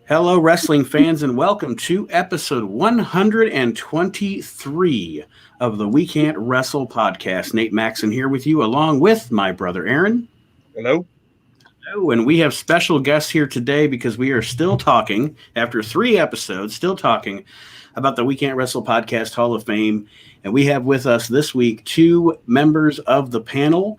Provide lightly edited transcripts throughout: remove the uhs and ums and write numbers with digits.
Hello, wrestling fans, and welcome to episode 123 of the We Can't Wrestle podcast. Nate Maxon here with you, along with my brother Aaron. Hello. Oh, and we have special guests here today because we are still talking, after 3 episodes, still talking about the We Can't Wrestle podcast Hall of Fame. And we have with us this week 2 members of the panel,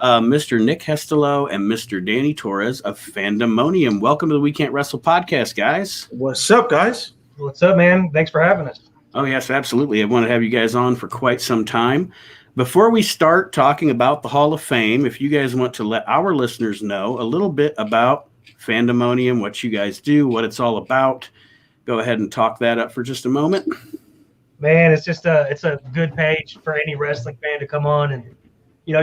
Mr. Nick Hestelo and Mr. Danny Torres of Fandomonium. Welcome to the We Can't Wrestle podcast, guys. What's up, guys? What's up, man? Thanks for having us. Oh, yes, absolutely. I want to have you guys on for quite some time. Before we start talking about the Hall of Fame, if you guys want to let our listeners know a little bit about Fandomonium, what you guys do, what it's all about, go ahead and talk that up for just a moment. Man, it's a good page for any wrestling fan to come on and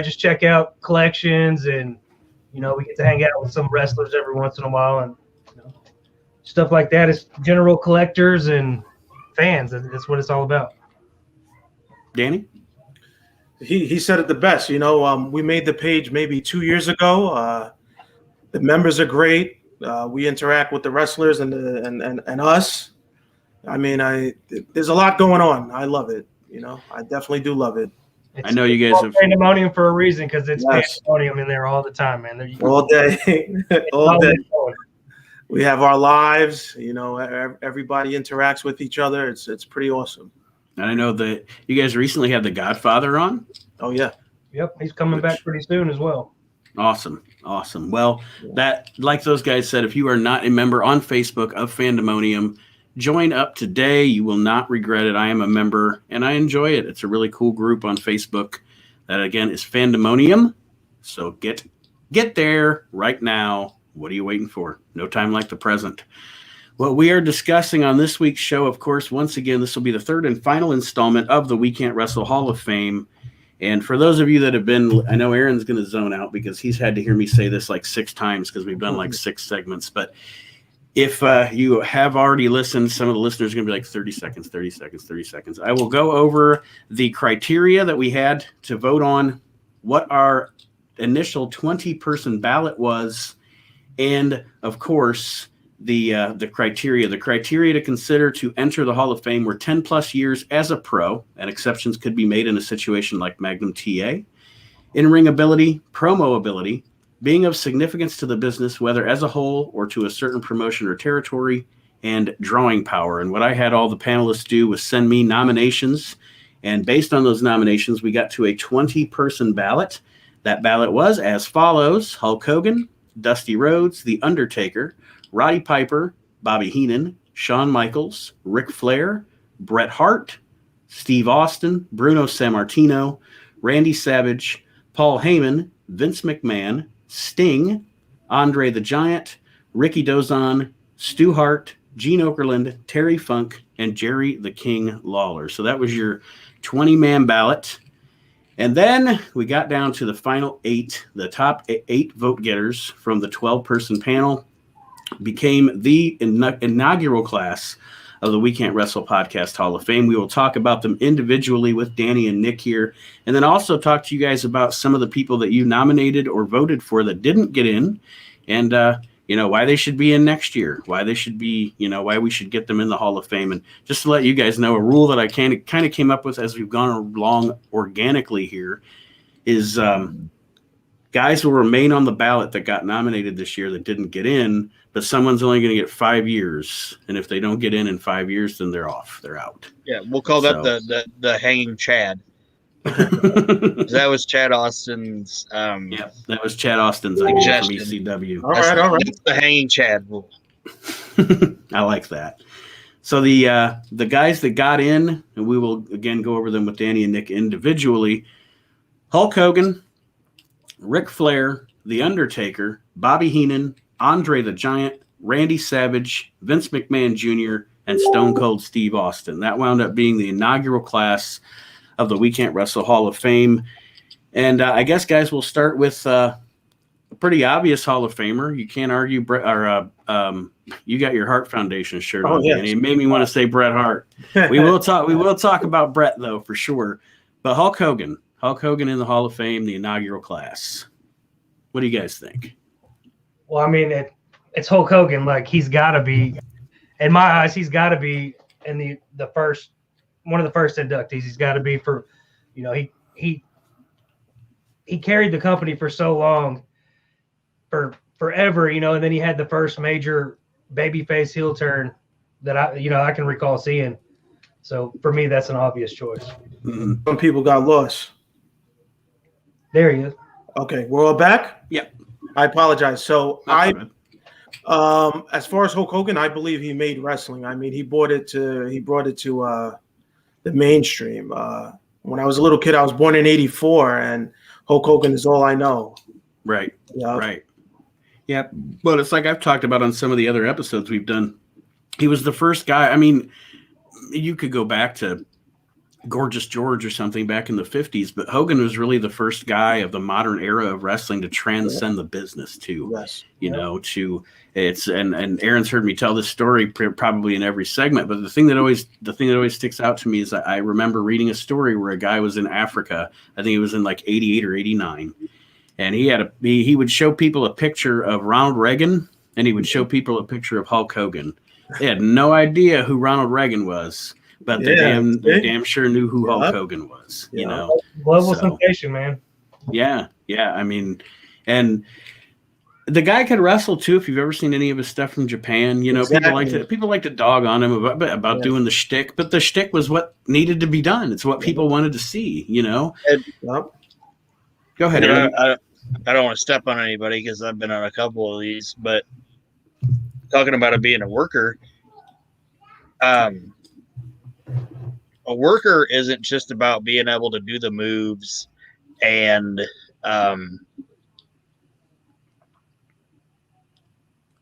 just check out collections, and we get to hang out with some wrestlers every once in a while, and stuff like that. Is general collectors and fans. That's what it's all about. Danny? He said it the best. We made the page maybe 2 years ago. The members are great. We interact with the wrestlers and us. I mean, there's a lot going on. I love it. I definitely do love it. I know you guys have Pandemonium for a reason, because it's Pandemonium in there all the time, man. All day, all day. We have our lives. Everybody interacts with each other. It's pretty awesome. And I know that you guys recently had the Godfather on. Oh yeah. Yep, he's coming back pretty soon as well. Awesome. Well, that, like those guys said, if you are not a member on Facebook of Fandomonium, join up today. You will not regret it. I am a member, and I enjoy it. It's a really cool group on Facebook. That, again, is Fandomonium. So get there right now. What are you waiting for? No time like the present. What we are discussing on this week's show, of course, once again, this will be the 3rd and final installment of the We Can't Wrestle Hall of Fame. And for those of you that have been, I know Aaron's going to zone out because he's had to hear me say this like 6 times because we've done like 6 segments. But if you have already listened, some of the listeners are going to be like 30 seconds, 30 seconds, 30 seconds. I will go over the criteria that we had to vote on, what our initial 20-person ballot was, and, of course, the criteria. The criteria to consider to enter the Hall of Fame were 10-plus years as a pro, and exceptions could be made in a situation like Magnum TA, in-ring ability, promo ability, being of significance to the business, whether as a whole or to a certain promotion or territory, and drawing power. And what I had all the panelists do was send me nominations, and based on those nominations, we got to a 20-person ballot. That ballot was as follows: Hulk Hogan, Dusty Rhodes, The Undertaker, Roddy Piper, Bobby Heenan, Shawn Michaels, Ric Flair, Bret Hart, Steve Austin, Bruno Sammartino, Randy Savage, Paul Heyman, Vince McMahon, Sting, Andre the Giant, Ricky Dozon, Stu Hart, Gene Okerlund, Terry Funk, and Jerry the King Lawler. So that was your 20-man ballot. And then we got down to the final 8. The top 8 vote getters from the 12-person panel became the inaugural class of the We Can't Wrestle Podcast Hall of Fame. We will talk about them individually with Danny and Nick here, and then also talk to you guys about some of the people that you nominated or voted for that didn't get in, and why they should be in next year, why they should be, why we should get them in the Hall of Fame. And just to let you guys know, a rule that I kind of came up with as we've gone along organically here is guys will remain on the ballot that got nominated this year that didn't get in, but someone's only going to get 5 years. And if they don't get in 5 years, then they're off. They're out. Yeah, we'll call that the hanging Chad. That was Chad Austin's. Yeah, that was Chad Austin's idea from ECW. All right. That's the hanging Chad rule. I like that. So the guys that got in, and we will again go over them with Danny and Nick individually: Hulk Hogan, Ric Flair, The Undertaker, Bobby Heenan, Andre the Giant, Randy Savage, Vince McMahon Jr., and Stone Cold Steve Austin. That wound up being the inaugural class of the We Can't Wrestle Hall of Fame. And I guess, guys, we'll start with a pretty obvious Hall of Famer. You can't argue you got your Hart Foundation shirt on, yes. And it made me want to say Bret Hart. We will talk about Bret, though, for sure. But Hulk Hogan in the Hall of Fame, the inaugural class. What do you guys think? Well, I mean, it's Hulk Hogan. Like, he's got to be, in my eyes, he's got to be in the first, one of the first inductees. He's got to be for, you know, he carried the company for so long, for forever, you know, and then he had the first major babyface heel turn that I can recall seeing. So for me, that's an obvious choice. Mhm. Some people got lost. There he is. Okay, we're all back? Yep. I apologize. So Not bad. as far as Hulk Hogan, I believe he made wrestling. I mean, he brought it to the mainstream. When I was a little kid, I was born in '84, and Hulk Hogan is all I know. Right. Yeah. Right. Yeah. But it's like I've talked about on some of the other episodes we've done. He was the first guy. I mean, you could go back to Gorgeous George or something back in the 50s, but Hogan was really the first guy of the modern era of wrestling to transcend the business too. Yes. You know, and Aaron's heard me tell this story probably in every segment, but the thing that always sticks out to me is that I remember reading a story where a guy was in Africa. I think he was in like 88 or 89. And he would show people a picture of Ronald Reagan, and he would show people a picture of Hulk Hogan. They had no idea who Ronald Reagan was, but they damn sure knew who Hulk Hogan was. You know, Global sensation, man. Yeah. I mean, and the guy could wrestle too. If you've ever seen any of his stuff from Japan, you know, Exactly. people like to dog on him about doing the shtick, but the shtick was what needed to be done. It's what people wanted to see. You know. Yep. Go ahead. Yeah, I don't want to step on anybody because I've been on a couple of these, but talking about it being a worker, a worker isn't just about being able to do the moves and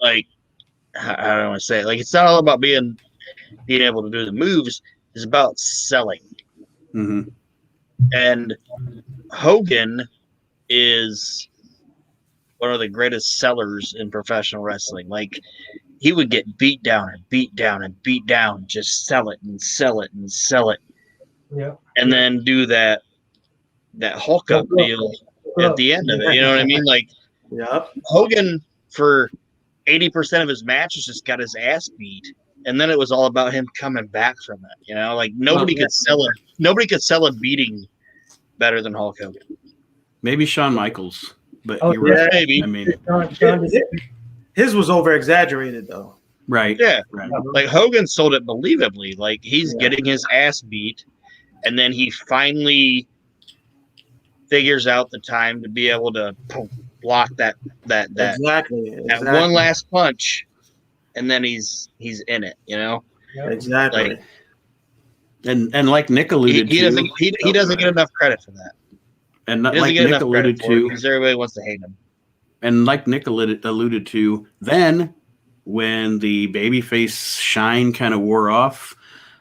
like, I don't want to say it. Like, it's not all about being able to do the moves. It's about selling. Mm-hmm. And Hogan is one of the greatest sellers in professional wrestling. Like, he would get beat down and beat down and beat down, just sell it and sell it and sell it. Yeah. And then do that Hulk up deal at the end of it. You know what I mean? Like, Yep. Hogan, for 80% of his matches, just got his ass beat. And then it was all about him coming back from it. You know, like nobody could sell a beating better than Hulk Hogan. Maybe Shawn Michaels, but Oh, you're yeah, right. maybe. I mean, His was over exaggerated though. right. Yeah. Right. Like, Hogan sold it believably. Like, he's getting his ass beat, and then he finally figures out the time to be able to block that Exactly. one last punch, and then he's in it, you know. Exactly. Like, And like Nick alluded he to, doesn't he doesn't get enough credit for that. and He doesn't like get Nick enough credit alluded for it to, because everybody wants to hate him. and like Nick alluded to, then when the babyface shine kind of wore off,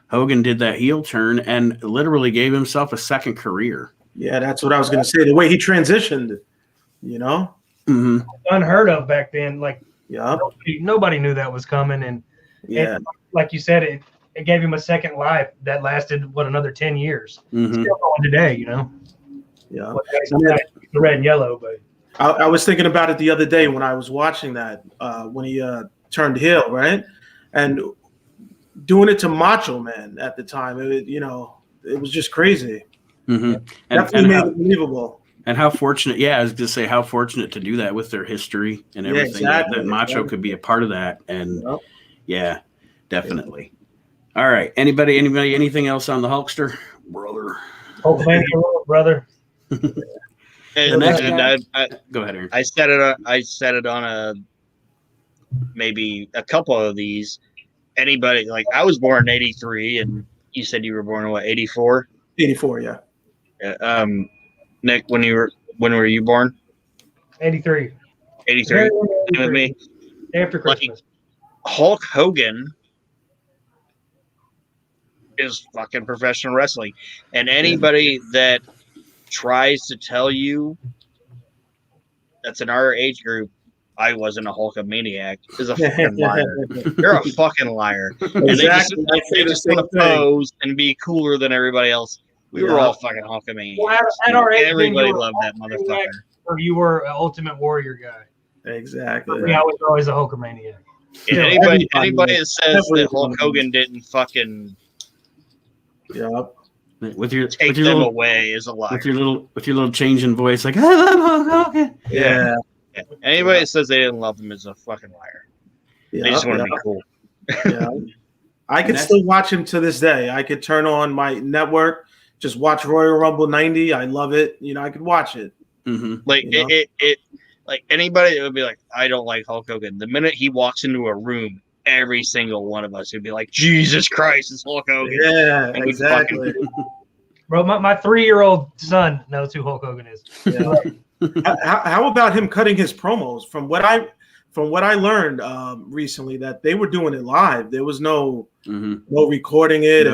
Hogan did that heel turn and literally gave himself a second career. Yeah, that's what I was going to say. The way he transitioned, you know. Mm-hmm. Unheard of back then. Like, Yeah. nobody knew that was coming, and like you said, it gave him a second life that lasted another 10 years. Mm-hmm. Still going today, you know. Yeah. The red and yellow, but I was thinking about it the other day when I was watching that when he turned heel, right, and doing it to Macho Man at the time. It was just crazy. Mm-hmm. Definitely made it believable. And how fortunate, I was going to say how fortunate to do that with their history and everything. Exactly. That Macho could be a part of that. And definitely. All right. Anybody, anything else on the Hulkster? Brother. Hulkmania, brother. And Go ahead, Aaron. I said it on maybe a couple of these. Anybody, like, I was born in '83, and you said you were born in what, '84? 84, yeah. Nick, when were you born? 83. 83. With me. After Christmas. Like, Hulk Hogan is fucking professional wrestling, and anybody that tries to tell you that's in our age group, I wasn't a Hulkamaniac, is a fucking liar. You're a fucking liar. And Exactly. they just want to pose and be cooler than everybody else. We were all fucking Hulkamaniacs. Well, at our age, everybody you were loved that motherfucker. Or you were an Ultimate Warrior guy. Exactly. Yeah, I was always a Hulkamaniac. And anybody that says that Hulk Hogan didn't fucking with your take them away is a liar. with your little change in voice, like I love Hulk Hogan. Yeah. Anybody that says they didn't love him is a fucking liar. They just want to be cool. Yeah. I could still watch him to this day. I could turn on my network, just watch Royal Rumble 90. I love it. I could watch it. Mm-hmm. Like it like anybody that would be like, I don't like Hulk Hogan. The minute he walks into a room, every single one of us would be like, Jesus Christ, it's Hulk Hogan. Yeah, exactly. Bro, my 3-year-old son knows who Hulk Hogan is. Yeah. How about him cutting his promos? From what I learned recently, that they were doing it live. There was no recording it.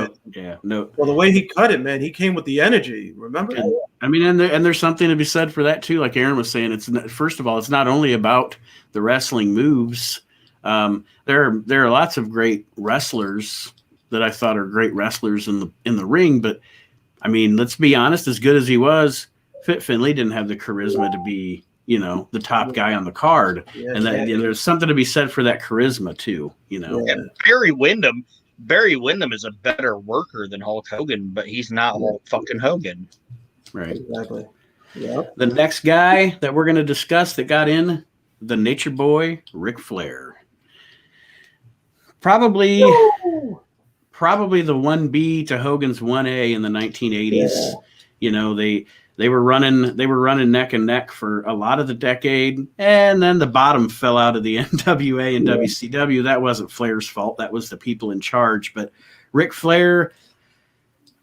No. Well, the way he cut it, man, he came with the energy. Remember? I mean, and there's something to be said for that too. Like Aaron was saying, first of all, it's not only about the wrestling moves. There are lots of great wrestlers that I thought are great wrestlers in the ring, but I mean, let's be honest. As good as he was, Fit Finlay didn't have the charisma to be, the top guy on the card. Yeah, And there's something to be said for that charisma too. And Barry Windham is a better worker than Hulk Hogan, but he's not Hulk fucking Hogan. Right. Exactly. Yeah. The next guy that we're going to discuss that got in, the Nature Boy, Ric Flair. Probably the 1B to Hogan's 1A in the 1980s. Yeah. They were running neck and neck for a lot of the decade, and then the bottom fell out of the NWA and WCW. That wasn't Flair's fault. That was the people in charge. But Ric Flair,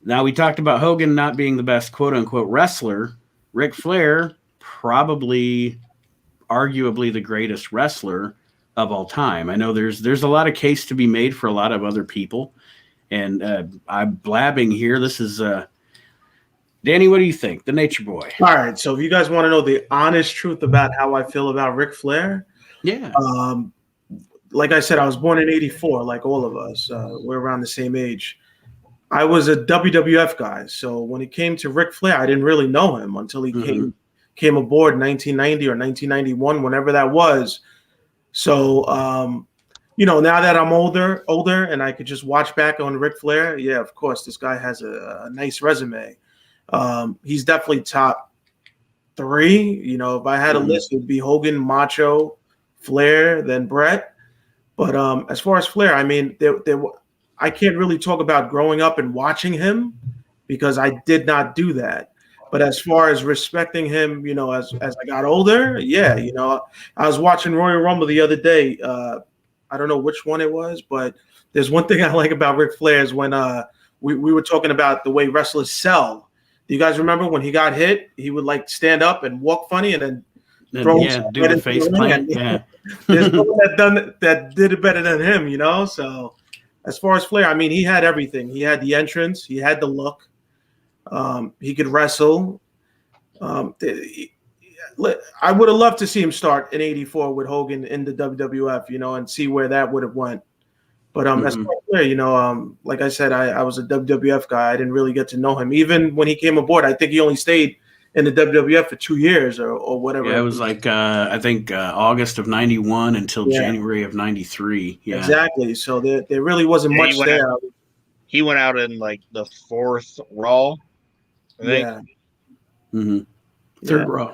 now we talked about Hogan not being the best quote-unquote wrestler. Ric Flair, arguably the greatest wrestler of all time. I know there's a lot of case to be made for a lot of other people, and I'm blabbing here. This is Danny, what do you think? The Nature Boy. All right. So if you guys want to know the honest truth about how I feel about Ric Flair, yeah. Like I said, I was born in '84, like all of us. We're around the same age. I was a WWF guy. So when it came to Ric Flair, I didn't really know him until he came aboard in 1990 or 1991, whenever that was. So, now that I'm older, and I could just watch back on Ric Flair, yeah, of course, this guy has a nice resume. He's definitely top 3. If I had a list, it would be Hogan, Macho, Flair, then Bret. But as far as Flair, I mean, I can't really talk about growing up and watching him because I did not do that. But as far as respecting him, as I got older, yeah, I was watching Royal Rumble the other day. I don't know which one it was, but there's one thing I like about Ric Flair is when we were talking about the way wrestlers sell. Do you guys remember when he got hit? He would like stand up and walk funny and then do the face plant. Yeah, there's no one that did it better than him. So as far as Flair, I mean, he had everything. He had the entrance, he had the look, he could wrestle. I would have loved to see him start in '84 with Hogan in the WWF, and see where that would have went. But as far as Flair, like I said, I was a WWF guy. I didn't really get to know him. Even when he came aboard, I think he only stayed in the WWF for 2 years or whatever. Yeah, it was like I think August of '91 until January of '93. Yeah, exactly. So there really wasn't much there. He went out in like the 4th Raw, I think. Yeah. Mm-hmm. Third Raw.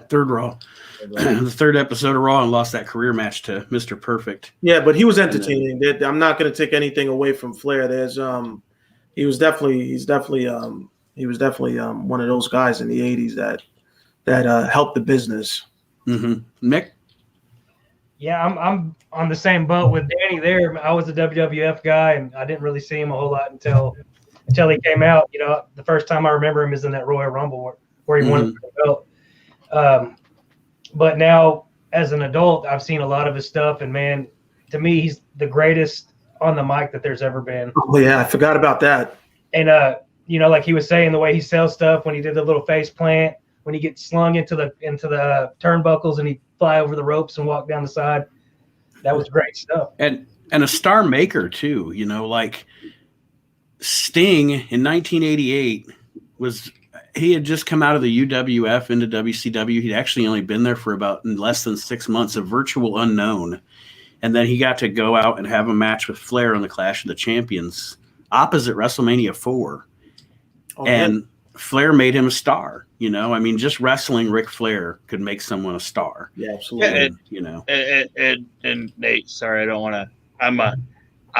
The 3rd episode of Raw, and lost that career match to Mr. Perfect. Yeah, but he was entertaining. I'm not going to take anything away from Flair. He was definitely one of those guys in the '80s that helped the business. Mm-hmm. Mick? Yeah, I'm on the same boat with Danny there. I was a WWF guy, and I didn't really see him a whole lot until he came out. The first time I remember him is in that Royal Rumble where he won the belt. But now, as an adult, I've seen a lot of his stuff, and man, to me, he's the greatest on the mic that there's ever been. Oh yeah, I forgot about that. And like he was saying, the way he sells stuff, when he did the little face plant, when he gets slung into the turnbuckles and he fly over the ropes and walk down the side, that was great stuff. And a star maker too. Like Sting in 1988 was. he had just come out of the UWF into WCW. He'd actually only been there for about less than 6 months, a virtual unknown. And then he got to go out and have a match with Flair on the Clash of the Champions opposite WrestleMania 4. Oh, And yeah. Flair made him a star. You know, I mean, just wrestling Ric Flair could make someone a star. Yeah, absolutely. And, you know, And Nate, sorry, I don't want to. I'm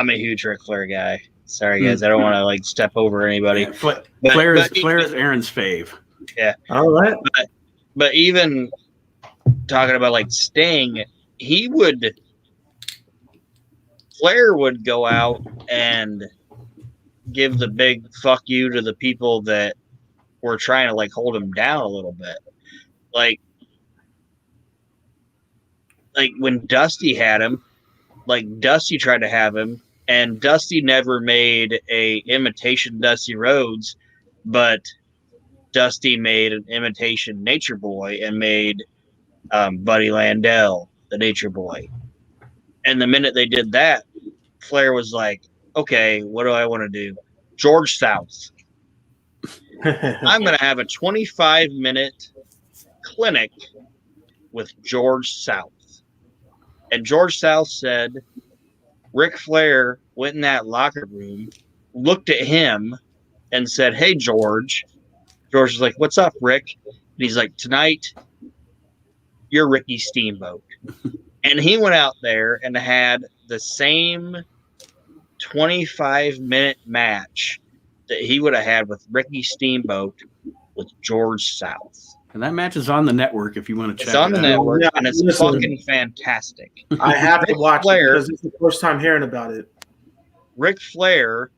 a huge Ric Flair guy. Sorry, guys, I don't want to like step over anybody. yeah, Flair is Aaron's fave. Yeah. All right. But even talking about like Sting, Flair would go out and give the big fuck you to the people that were trying to like hold him down a little bit. Like when Dusty had him, like Dusty tried to have him, and Dusty never made a imitation Dusty Rhodes, but Dusty made an imitation Nature Boy and made Buddy Landell the Nature Boy. And the minute they did that, Flair was like, okay, what do I want to do? George South. I'm going to have a 25-minute clinic with George South. And George South said, Ric Flair went in that locker room, looked at him, and said, hey, George. George was like, what's up, Rick? And he's like, tonight, you're Ricky Steamboat. And he went out there and had the same 25-minute match that he would have had with Ricky Steamboat with George South. And that match is on the network if you want to check It's on it the out. network, Yeah, and it's listen. fucking fantastic. I have to watch Flair- it because it's the first time hearing about it. Ric Flair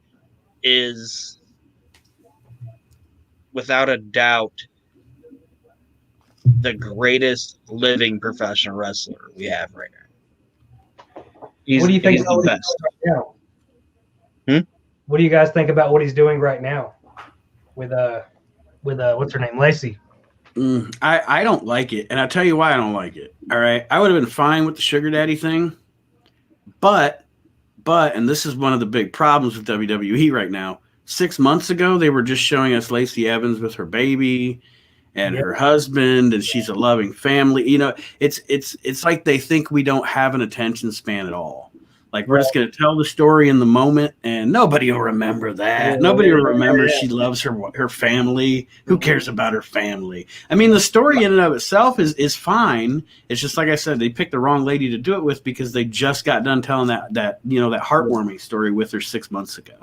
is, without a doubt, the greatest living professional wrestler we have right now. What do you think he's about the what he's best? doing right now? Hmm? What do you guys think about what he's doing right now with what's her name, Lacey? I don't like it, and I'll tell you why I don't like it. All right, I would have been fine with the sugar daddy thing, but and this is one of the big problems with WWE right now. 6 months ago, they were just showing us Lacey Evans with her baby and her husband, and she's a loving family. You know, it's like they think we don't have an attention span at all. Like we're just going to tell the story in the moment, and nobody will remember that. Nobody will remember she loves her family. Who cares about her family? I mean, the story in and of itself is fine. It's just like I said, they picked the wrong lady to do it with because they just got done telling that heartwarming story with her 6 months ago.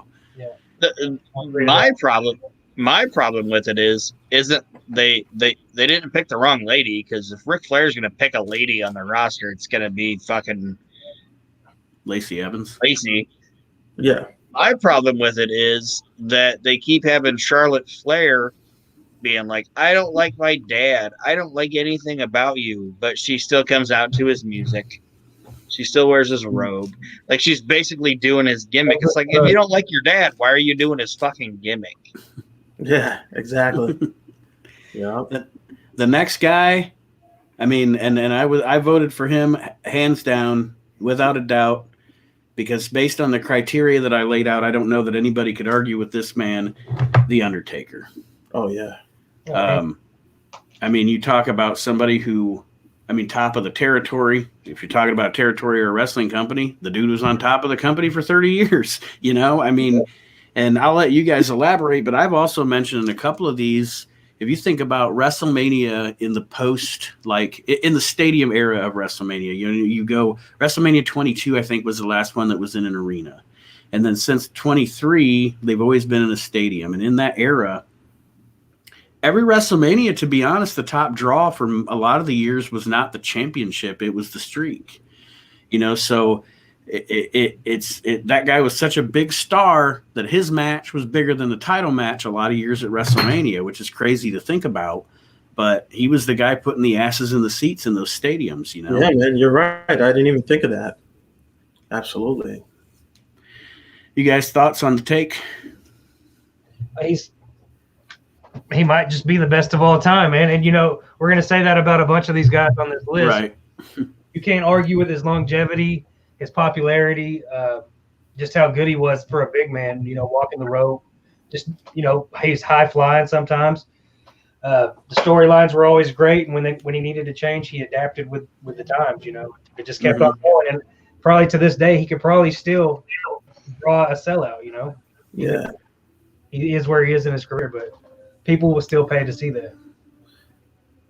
My problem with it isn't they didn't pick the wrong lady, because if Ric Flair's going to pick a lady on the roster, it's going to be fucking Lacey Evans. Lacey. Yeah. My problem with it is that they keep having Charlotte Flair being like, I don't like my dad. I don't like anything about you. But she still comes out to his music. She still wears his robe. Like, she's basically doing his gimmick. It's like, if you don't like your dad, why are you doing his fucking gimmick? Yeah, exactly. Yeah. The next guy, I mean, and I voted for him hands down, without a doubt, because based on the criteria that I laid out, I don't know that anybody could argue with this man, The Undertaker. Oh, yeah. I mean, you talk about somebody who, I mean, top of the territory. If you're talking about a territory or a wrestling company, the dude was on top of the company for 30 years, you know? I mean, and I'll let you guys elaborate, but I've also mentioned in a couple of these, if you think about WrestleMania in the post, like in the stadium era of WrestleMania, you go WrestleMania 22, I think was the last one that was in an arena. And then since 23, they've always been in a stadium. And in that era, every WrestleMania, to be honest, the top draw for a lot of the years was not the championship. It was the streak, you know, so that guy was such a big star that his match was bigger than the title match a lot of years at WrestleMania, which is crazy to think about. But he was the guy putting the asses in the seats in those stadiums, you know? Yeah, man, you're right. I didn't even think of that. Absolutely. You guys thoughts on the take? He might just be the best of all time, man. And, you know, we're going to say that about a bunch of these guys on this list. Right. You can't argue with his longevity, his popularity, just how good he was for a big man, you know, walking the rope. Just, you know, he's high flying sometimes. The storylines were always great, and when he needed to change, he adapted with the times. It just kept on going, and probably to this day, he could probably still draw a sellout. Yeah. He is where he is in his career, but people will still pay to see that.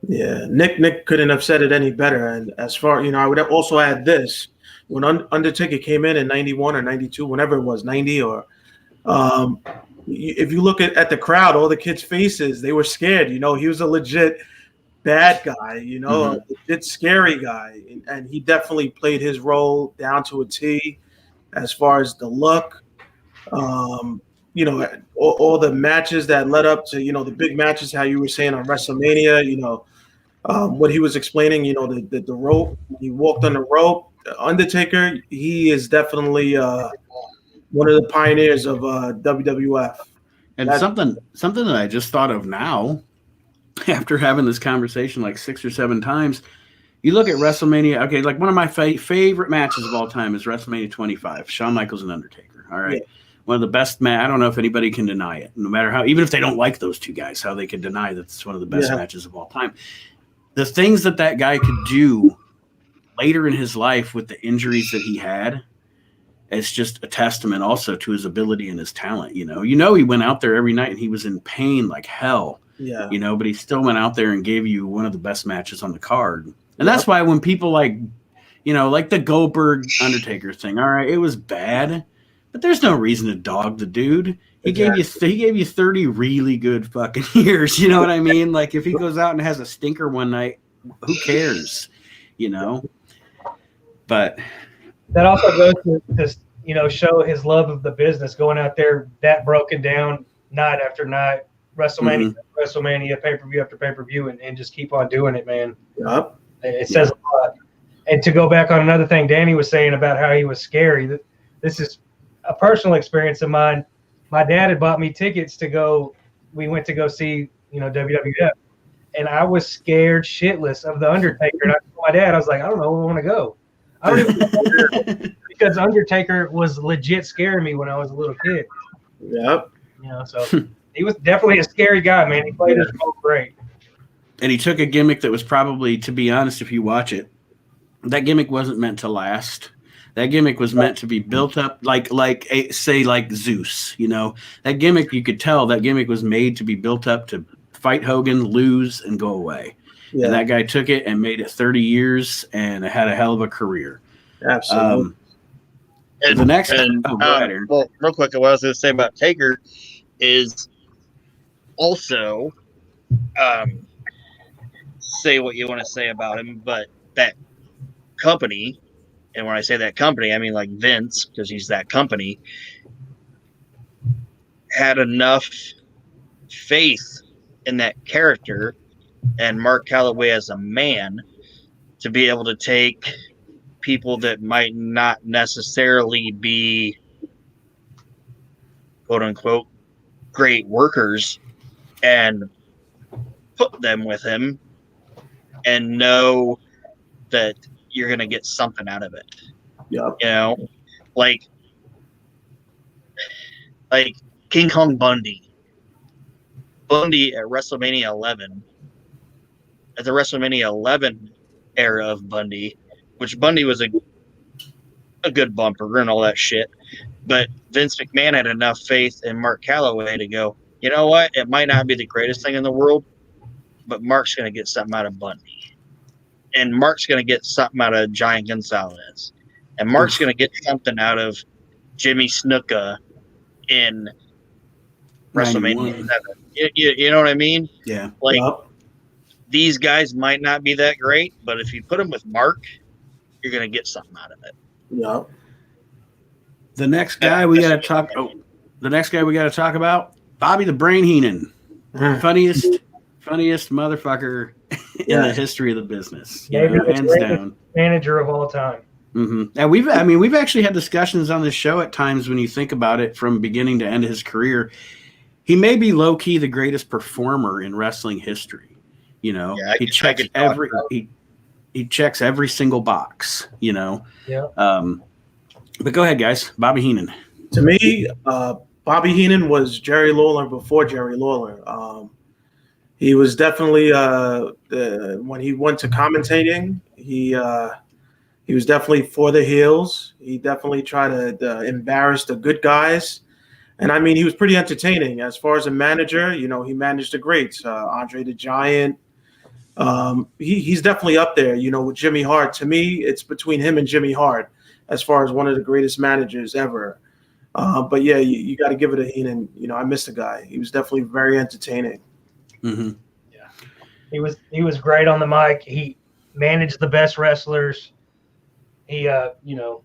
Yeah, Nick couldn't have said it any better. And as far, I would also add this: when Undertaker came in '91 or '92, whenever it was, '90 or, if you look at the crowd, all the kids' faces, they were scared. He was a legit bad guy, a legit scary guy, and he definitely played his role down to a T, as far as the look. All the matches that led up to, the big matches, how you were saying on WrestleMania, what he was explaining, the rope, he walked on the rope. Undertaker, he is definitely one of the pioneers of WWF. And something that I just thought of now, after having this conversation like 6 or 7 times, you look at WrestleMania. Okay, like one of my favorite matches of all time is WrestleMania 25, Shawn Michaels and Undertaker. All right. Yeah. One of the best I don't know if anybody can deny it, no matter how, even if they don't like those two guys, how they can deny that it's one of the best matches of all time. The things that guy could do later in his life with the injuries that he had, it's just a testament also to his ability and his talent. He went out there every night and he was in pain like hell. Yeah. But he still went out there and gave you one of the best matches on the card. And that's why when people like the Goldberg Undertaker thing, all right, it was bad, but there's no reason to dog the dude. He gave you 30 really good fucking years. You know what I mean? Like if he goes out and has a stinker one night, who cares? But that also goes to show his love of the business, going out there that broken down night after night, WrestleMania, pay-per-view after pay-per-view, and just keep on doing it, man. Yep. It says a lot. And to go back on another thing Danny was saying about how he was scary, this is a personal experience of mine. My dad had bought me tickets to go. We went to go see, WWF, and I was scared shitless of the Undertaker. And I told my dad, I was like, I don't know, I want to go. I don't even know because Undertaker was legit scaring me when I was a little kid. Yep. So he was definitely a scary guy, man. He played his role great. And he took a gimmick that was probably, to be honest, if you watch it, that gimmick wasn't meant to last. That gimmick was meant to be built up like Zeus, That gimmick, you could tell that gimmick was made to be built up to fight Hogan, lose, and go away. Yeah. And that guy took it and made it 30 years and had a hell of a career. Absolutely. The next well, real quick, what I was going to say about Taker is also say what you want to say about him, but that company, and when I say that company, I mean like Vince, because he's that company, had enough faith in that character and Mark Calloway as a man to be able to take people that might not necessarily be quote unquote great workers and put them with him and know that you're going to get something out of it. Yeah. Like King Kong Bundy at WrestleMania 11, at the WrestleMania 11 era of Bundy, which Bundy was a good bumper and all that shit. But Vince McMahon had enough faith in Mark Calloway to go, you know what? It might not be the greatest thing in the world, but Mark's going to get something out of Bundy. And Mark's going to get something out of Giant Gonzalez. And Mark's going to get something out of Jimmy Snuka in WrestleMania 7. You know what I mean? Yeah. These guys might not be that great, but if you put them with Mark, you're going to get something out of it. Yeah. The next guy we got to talk. The next guy we got to talk about, Bobby the Brain Heenan, funniest motherfucker in the history of the business. Hands down, manager of all time. Mm-hmm. And we've actually had discussions on this show at times when you think about it from beginning to end of his career. He may be low key the greatest performer in wrestling history. He checks every single box. Yeah. But go ahead, guys. Bobby Heenan. To me, Bobby Heenan was Jerry Lawler before Jerry Lawler. He was definitely when he went to commentating, he was definitely for the heels. He definitely tried to embarrass the good guys. And I mean, he was pretty entertaining. As far as a manager, you know, he managed the greats, Andre the Giant. He's definitely up there, you know, with Jimmy Hart. To me, it's between him and Jimmy Hart as far as one of the greatest managers ever. But yeah, you got to give it to Heenan. You know, I miss the guy. He was definitely very entertaining. Mm-hmm. Yeah, he was great on the mic. He managed the best wrestlers. He, you know,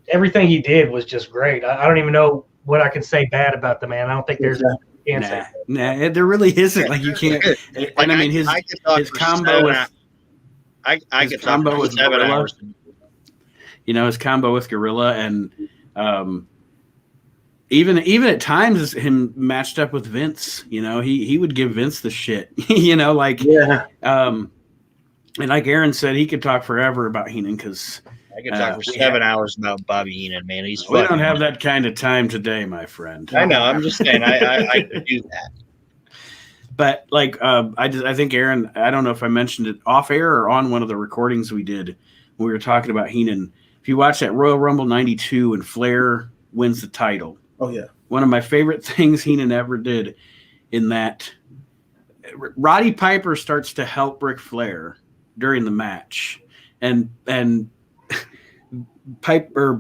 everything he did was just great. I don't even know what I can say bad about the man. I don't think there's Nah, there really isn't. Like you can't. And Like, I mean, his could talk his for combo 7 with hours. I his could talk combo for with 7 Gorilla. hours. You know, his combo with Gorilla, and even at times him matched up with Vince. You know, he would give Vince the shit. You know, like and like Aaron said, he could talk forever about Heenan because I could talk for 7 hours about Bobby Heenan, man. He's we don't have that kind of time today, my friend. I know. I'm just saying. I could do that. But like, I think Aaron, I don't know if I mentioned it off air or on one of the recordings we did when we were talking about Heenan. If you watch that Royal Rumble 92 and Flair wins the title. Oh yeah. One of my favorite things Heenan ever did in that Roddy Piper starts to help Ric Flair during the match. And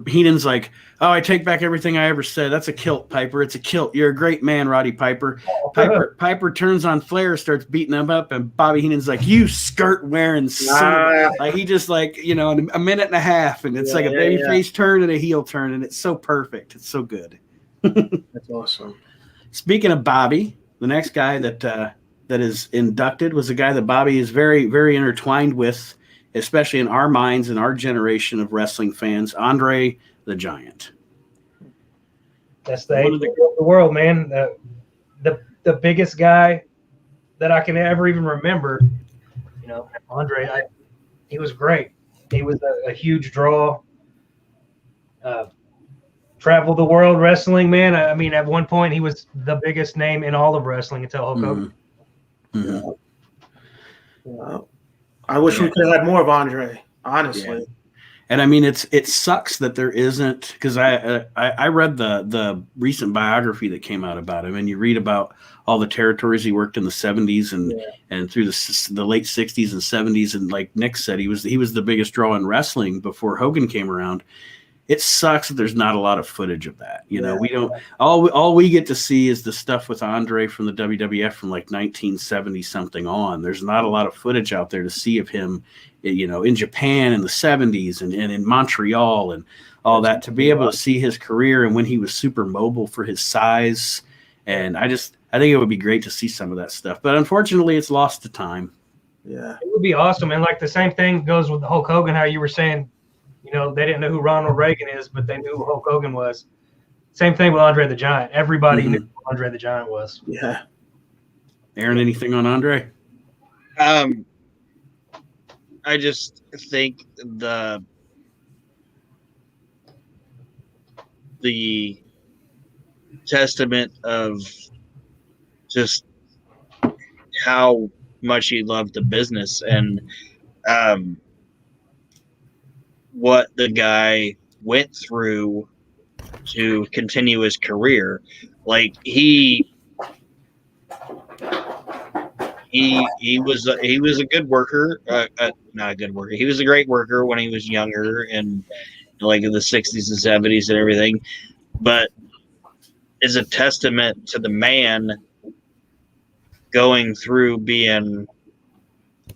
Heenan's like, oh, I take back everything I ever said. That's a kilt, Piper. It's a kilt. You're a great man, Roddy Piper. Piper turns on Flair, starts beating him up, and Bobby Heenan's like, you skirt wearing son. Like he just like, you know, in a minute and a half, and it's like a babyface turn and a heel turn, and it's so perfect. It's so good. That's awesome. Speaking of Bobby, the next guy that is inducted was a guy that Bobby is very, very intertwined with, especially in our minds and our generation of wrestling fans, Andre the Giant. That's the age of the world, man. The biggest guy that I can ever even remember, you know, Andre, he was great. He was a huge draw. Traveled the world wrestling, man. I mean, at one point, he was the biggest name in all of wrestling until Hulk Hogan. Mm-hmm. Wow. I wish we could have had more of Andre, honestly. Yeah. And I mean, it sucks that there isn't, because I read the recent biography that came out about him, and you read about all the territories he worked in the 70s and through the late 60s and 70s, and like Nick said, he was the biggest draw in wrestling before Hogan came around. It sucks that there's not a lot of footage of that. You know, we don't. All we get to see is the stuff with Andre from the WWF from like 1970 something on. There's not a lot of footage out there to see of him, you know, in Japan in the 70s and in Montreal and all that. To be able to see his career and when he was super mobile for his size, and I think it would be great to see some of that stuff. But unfortunately, it's lost to time. Yeah, it would be awesome. And like the same thing goes with Hulk Hogan. How you were saying, you know, they didn't know who Ronald Reagan is, but they knew who Hulk Hogan was. Same thing with Andre the Giant. Everybody knew who Andre the Giant was. Yeah. Aaron, anything on Andre? I just think the testament of just how much he loved the business and what the guy went through to continue his career. Like he was a good worker, not a good worker. He was a great worker when he was younger and like in the 60s and 70s and everything, but is a testament to the man going through being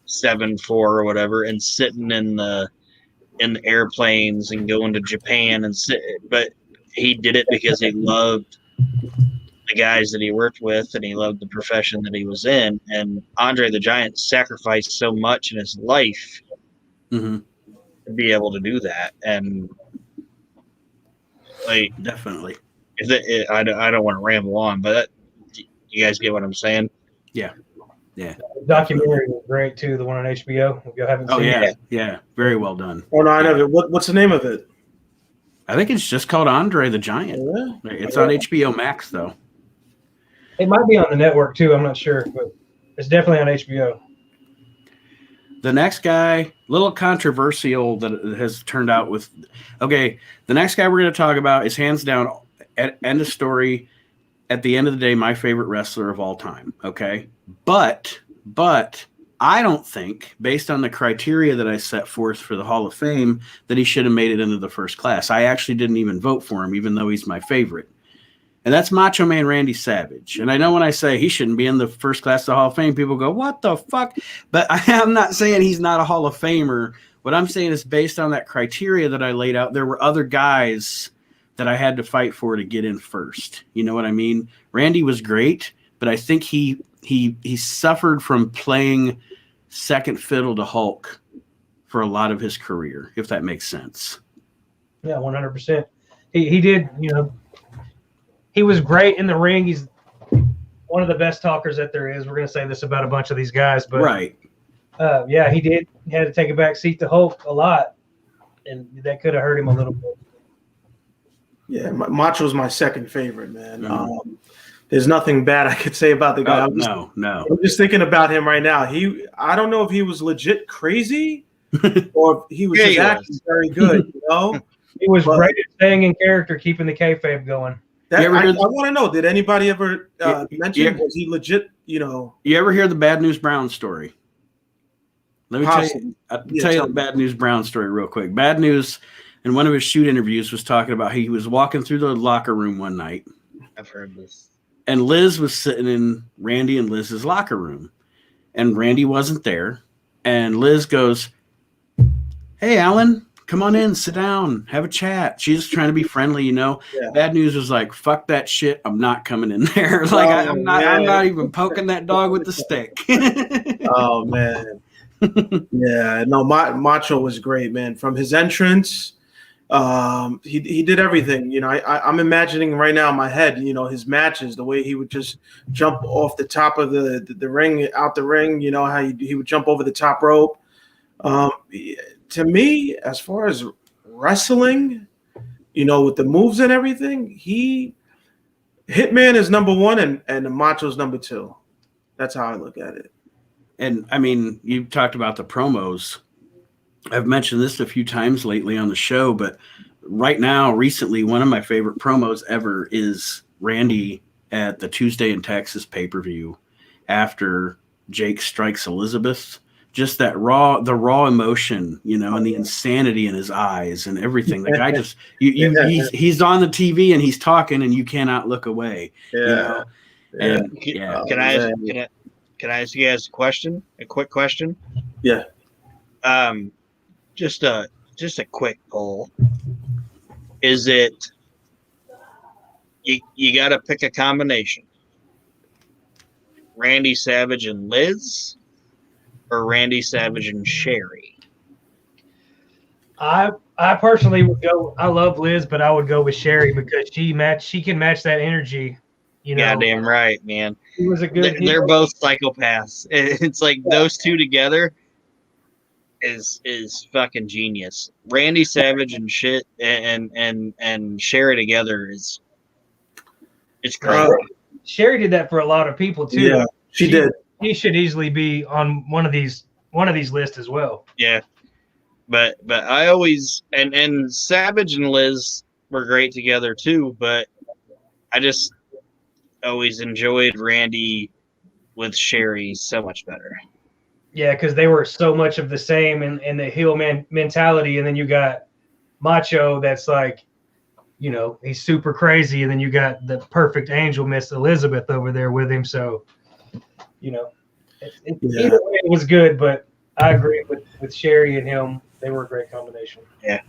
7'4" or whatever and sitting in the airplanes and going to Japan but he did it because he loved the guys that he worked with and he loved the profession that he was in. And Andre the Giant sacrificed so much in his life to be able to do that. And like, definitely, I don't want to ramble on, but you guys get what I'm saying? Yeah. The documentary was great too, the one on HBO. If you haven't seen it. Yeah, very well done. Oh no, I know it. What's the name of it? I think it's just called Andre the Giant. It's on HBO Max though. It might be on the network too. I'm not sure, but It's definitely on HBO. The next guy, little controversial that has turned out with. Okay, the next guy we're going to talk about is hands down, end of story. At the end of the day, my favorite wrestler of all time. Okay, but I don't think, based on the criteria that I set forth for the Hall of Fame, that he should have made it into the first class. I actually didn't even vote for him, even though he's my favorite. And that's Macho Man Randy Savage. And I know when I say he shouldn't be in the first class of the Hall of Fame, people go, what the fuck? But I'm not saying he's not a Hall of Famer. What I'm saying is based on that criteria that I laid out, there were other guys that I had to fight for to get in first. You know what I mean? Randy was great, but I think he suffered from playing second fiddle to Hulk for a lot of his career, if that makes sense. Yeah, 100%. He did, he was great in the ring. He's one of the best talkers that there is. We're going to say this about a bunch of these guys, but right. Yeah, he did. He had to take a back seat to Hulk a lot, and that could have hurt him a little bit. Yeah, Macho's my second favorite, man. Mm-hmm. There's nothing bad I could say about the guy. No. I'm just thinking about him right now. I don't know if he was legit crazy or if he was just acting very good, He was great at staying in character, keeping the kayfabe going. I want to know, did anybody ever mention, was he legit, You ever hear the Bad News Brown story? Let me tell you the Bad News Brown story real quick. Bad News, in one of his shoot interviews, was talking about he was walking through the locker room one night. I've heard this. And Liz was sitting in Randy and Liz's locker room. And Randy wasn't there. And Liz goes, hey, Alan, come on in, sit down, have a chat. She's trying to be friendly, Yeah. Bad News was like, fuck that shit. I'm not coming in there. I'm not even poking that dog with the stick. Oh, man. Yeah, no, Macho was great, man. From his entrance, he did everything. I'm imagining right now in my head, his matches, the way he would just jump off the top of the ring, out the ring. How he would jump over the top rope. To me, as far as wrestling, with the moves and everything, Hitman is number one and the Macho's number two. That's how I look at it. And I mean, you talked about the promos. I've mentioned this a few times lately on the show, but recently, one of my favorite promos ever is Randy at the Tuesday in Texas pay-per-view after Jake strikes Elizabeth. Just the raw emotion, and the insanity in his eyes and everything. The guy just, he's on the TV and he's talking and you cannot look away. Yeah. And Can I ask you guys a quick question? Yeah. Just a quick poll. Is it you got to pick a combination? Randy Savage and Liz, or Randy Savage and Sherry? I personally would go. I love Liz, but I would go with Sherry because she can match that energy. Goddamn right, man. He was a good. They're both psychopaths. It's like those two together is fucking genius. Randy Savage and shit and Sherry together it's crazy. Sherry did that for a lot of people too. Yeah, she did. He should easily be on one of these lists as well. Yeah, but I always and Savage and Liz were great together too. But I just always enjoyed Randy with Sherry so much better. Yeah, because they were so much of the same in the heel man mentality, and then you got Macho that's like, he's super crazy, and then you got the perfect angel, Miss Elizabeth, over there with him. So, either way it was good, but I agree with Sherry and him. They were a great combination. Yeah.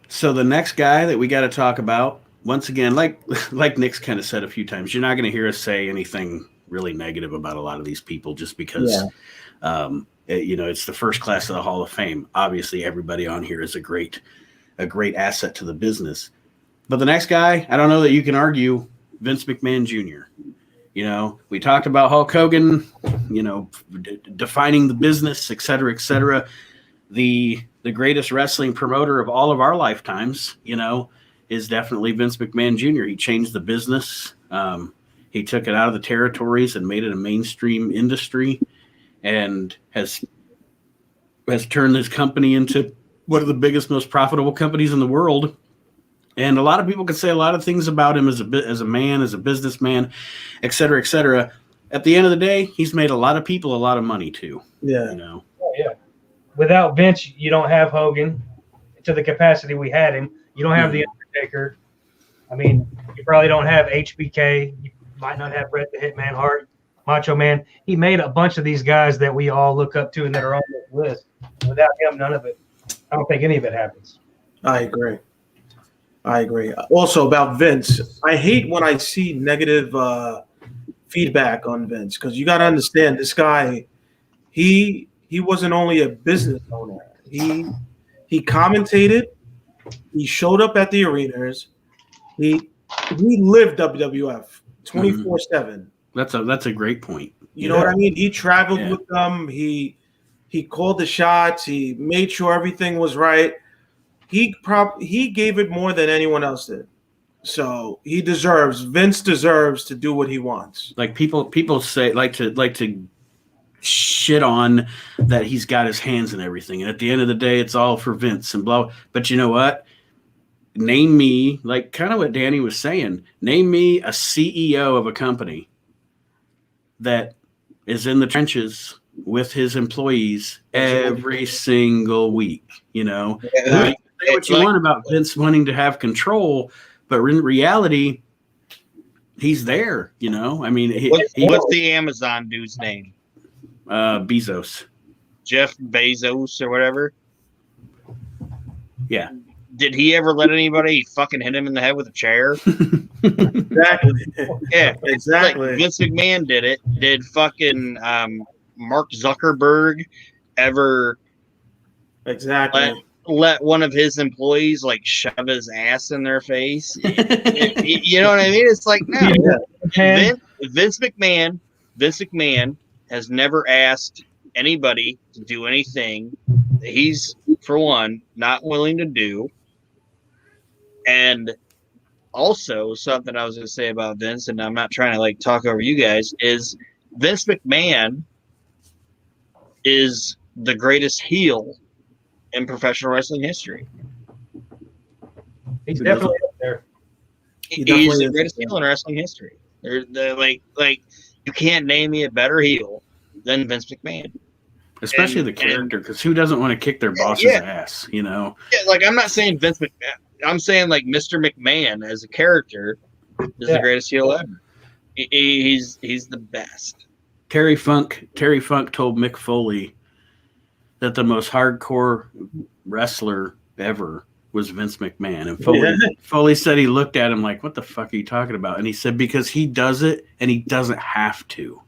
So the next guy that we got to talk about, once again, like Nick's kind of said a few times, you're not going to hear us say anything really negative about a lot of these people just because, it's the first class of the Hall of Fame. Obviously, everybody on here is a great asset to the business. But the next guy, I don't know that you can argue, Vince McMahon Jr. We talked about Hulk Hogan, defining the business, et cetera, et cetera. The greatest wrestling promoter of all of our lifetimes, is definitely Vince McMahon Jr. He changed the business. He took it out of the territories and made it a mainstream industry, and has turned his company into one of the biggest, most profitable companies in the world. And a lot of people could say a lot of things about him as a man, as a businessman, et cetera, et cetera. At the end of the day, he's made a lot of people a lot of money too. Yeah. You know. Oh, yeah. Without Vince, you don't have Hogan to the capacity we had him. You don't have the Undertaker. I mean, you probably don't have HBK. You might not have Bret the Hitman Hart, Macho Man. He made a bunch of these guys that we all look up to and that are on this list. Without him, none of it. I don't think any of it happens. I agree. Also about Vince, I hate when I see negative feedback on Vince, because you got to understand, this guy, he wasn't only a business owner. He commentated. He showed up at the arenas. He lived WWF 24/7. That's a great point. You know what I mean? He traveled with them. He called the shots. He made sure everything was right. He gave it more than anyone else did. So Vince deserves to do what he wants. Like people say like to shit on that he's got his hands in everything, and at the end of the day, it's all for Vince and blah. But you know what? Name me, like kind of what Danny was saying. Name me a CEO of a company that is in the trenches with his employees every single week. You know, now, you can say what you want about Vince wanting to have control, but in reality, he's there. You know, I mean, what's the Amazon dude's name? Bezos. Jeff Bezos or whatever. Yeah. Did he ever let anybody fucking hit him in the head with a chair? Exactly. Yeah, exactly. Like Vince McMahon did it. Did fucking Mark Zuckerberg ever let one of his employees like shove his ass in their face? You know what I mean? It's like, no. Yeah. Vince McMahon has never asked anybody to do anything that he's, for one, not willing to do. And also, something I was going to say about Vince, and I'm not trying to like talk over you guys, is Vince McMahon is the greatest heel in professional wrestling history. He's definitely up there. He's the greatest heel in wrestling history. They're like you can't name me a better heel than Vince McMahon. Especially the character, because who doesn't want to kick their boss's ass, you know? Yeah, like I'm not saying Vince McMahon. I'm saying like Mr. McMahon as a character is the greatest heel ever. He's the best. Terry Funk told Mick Foley that the most hardcore wrestler ever was Vince McMahon. And Foley said he looked at him like, what the fuck are you talking about? And he said, because he does it and he doesn't have to.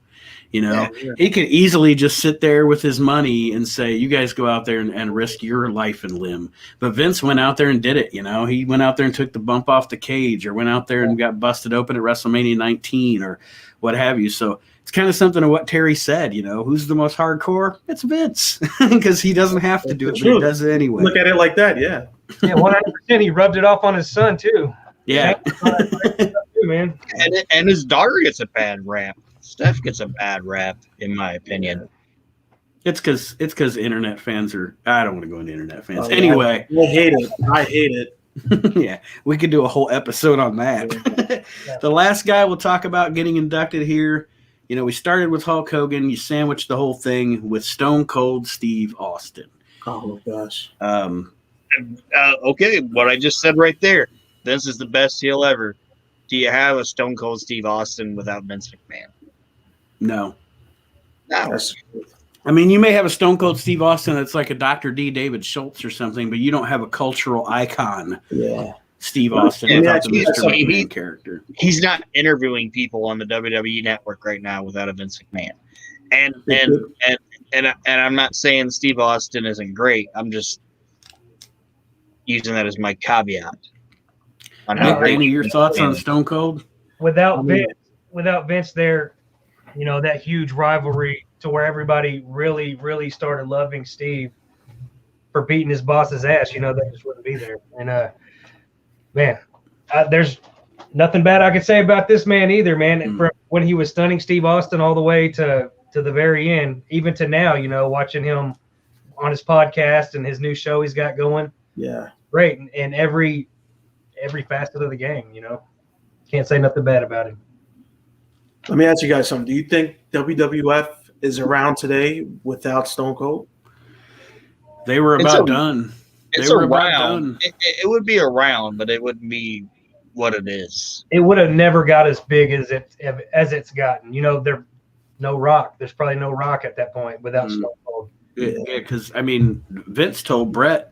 You know, he could easily just sit there with his money and say, you guys go out there and risk your life and limb. But Vince went out there and did it. You know, he went out there and took the bump off the cage, or went out there and got busted open at WrestleMania 19 or what have you. So it's kind of something of what Terry said, you know, who's the most hardcore? It's Vince, because he doesn't have to do it, but he does it anyway. Look at it like that. Yeah. Yeah. 100%. He rubbed it off on his son too. Yeah. Man. And his daughter gets a bad rap. Steph gets a bad rap, in my opinion. It's because internet fans are. I don't want to go into internet fans. Anyway, I hate it. Yeah, we could do a whole episode on that. The last guy we'll talk about getting inducted here. You know, we started with Hulk Hogan. You sandwiched the whole thing with Stone Cold Steve Austin. Oh my gosh. Okay, what I just said right there. Vince is the best heel ever. Do you have a Stone Cold Steve Austin without Vince McMahon? No. No. I mean, you may have a Stone Cold Steve Austin that's like a Dr. D. David Schultz or something, but you don't have a cultural icon. Yeah. Steve Austin without the Mr. McMahon character. He's not interviewing people on the WWE network right now without a Vince McMahon. And I'm not saying Steve Austin isn't great. I'm just using that as my caveat. Danny, your thoughts on Stone Cold? Without Vince there, you know, that huge rivalry to where everybody really, really started loving Steve for beating his boss's ass, you know, that just wouldn't be there. And, man, there's nothing bad I could say about this man either, man. Mm. From when he was stunning Steve Austin all the way to the very end, even to now, you know, watching him on his podcast and his new show he's got going. Yeah. Great in every facet of the game, you know. Can't say nothing bad about him. Let me ask you guys something. Do you think WWF is around today without Stone Cold? They were It's about done. It's They were about around. done. It would be around, but it wouldn't be what it is. It would have never got as big as it's gotten. You know, there's probably no Rock at that point without Stone Cold. Yeah, because I mean, Vince told Brett,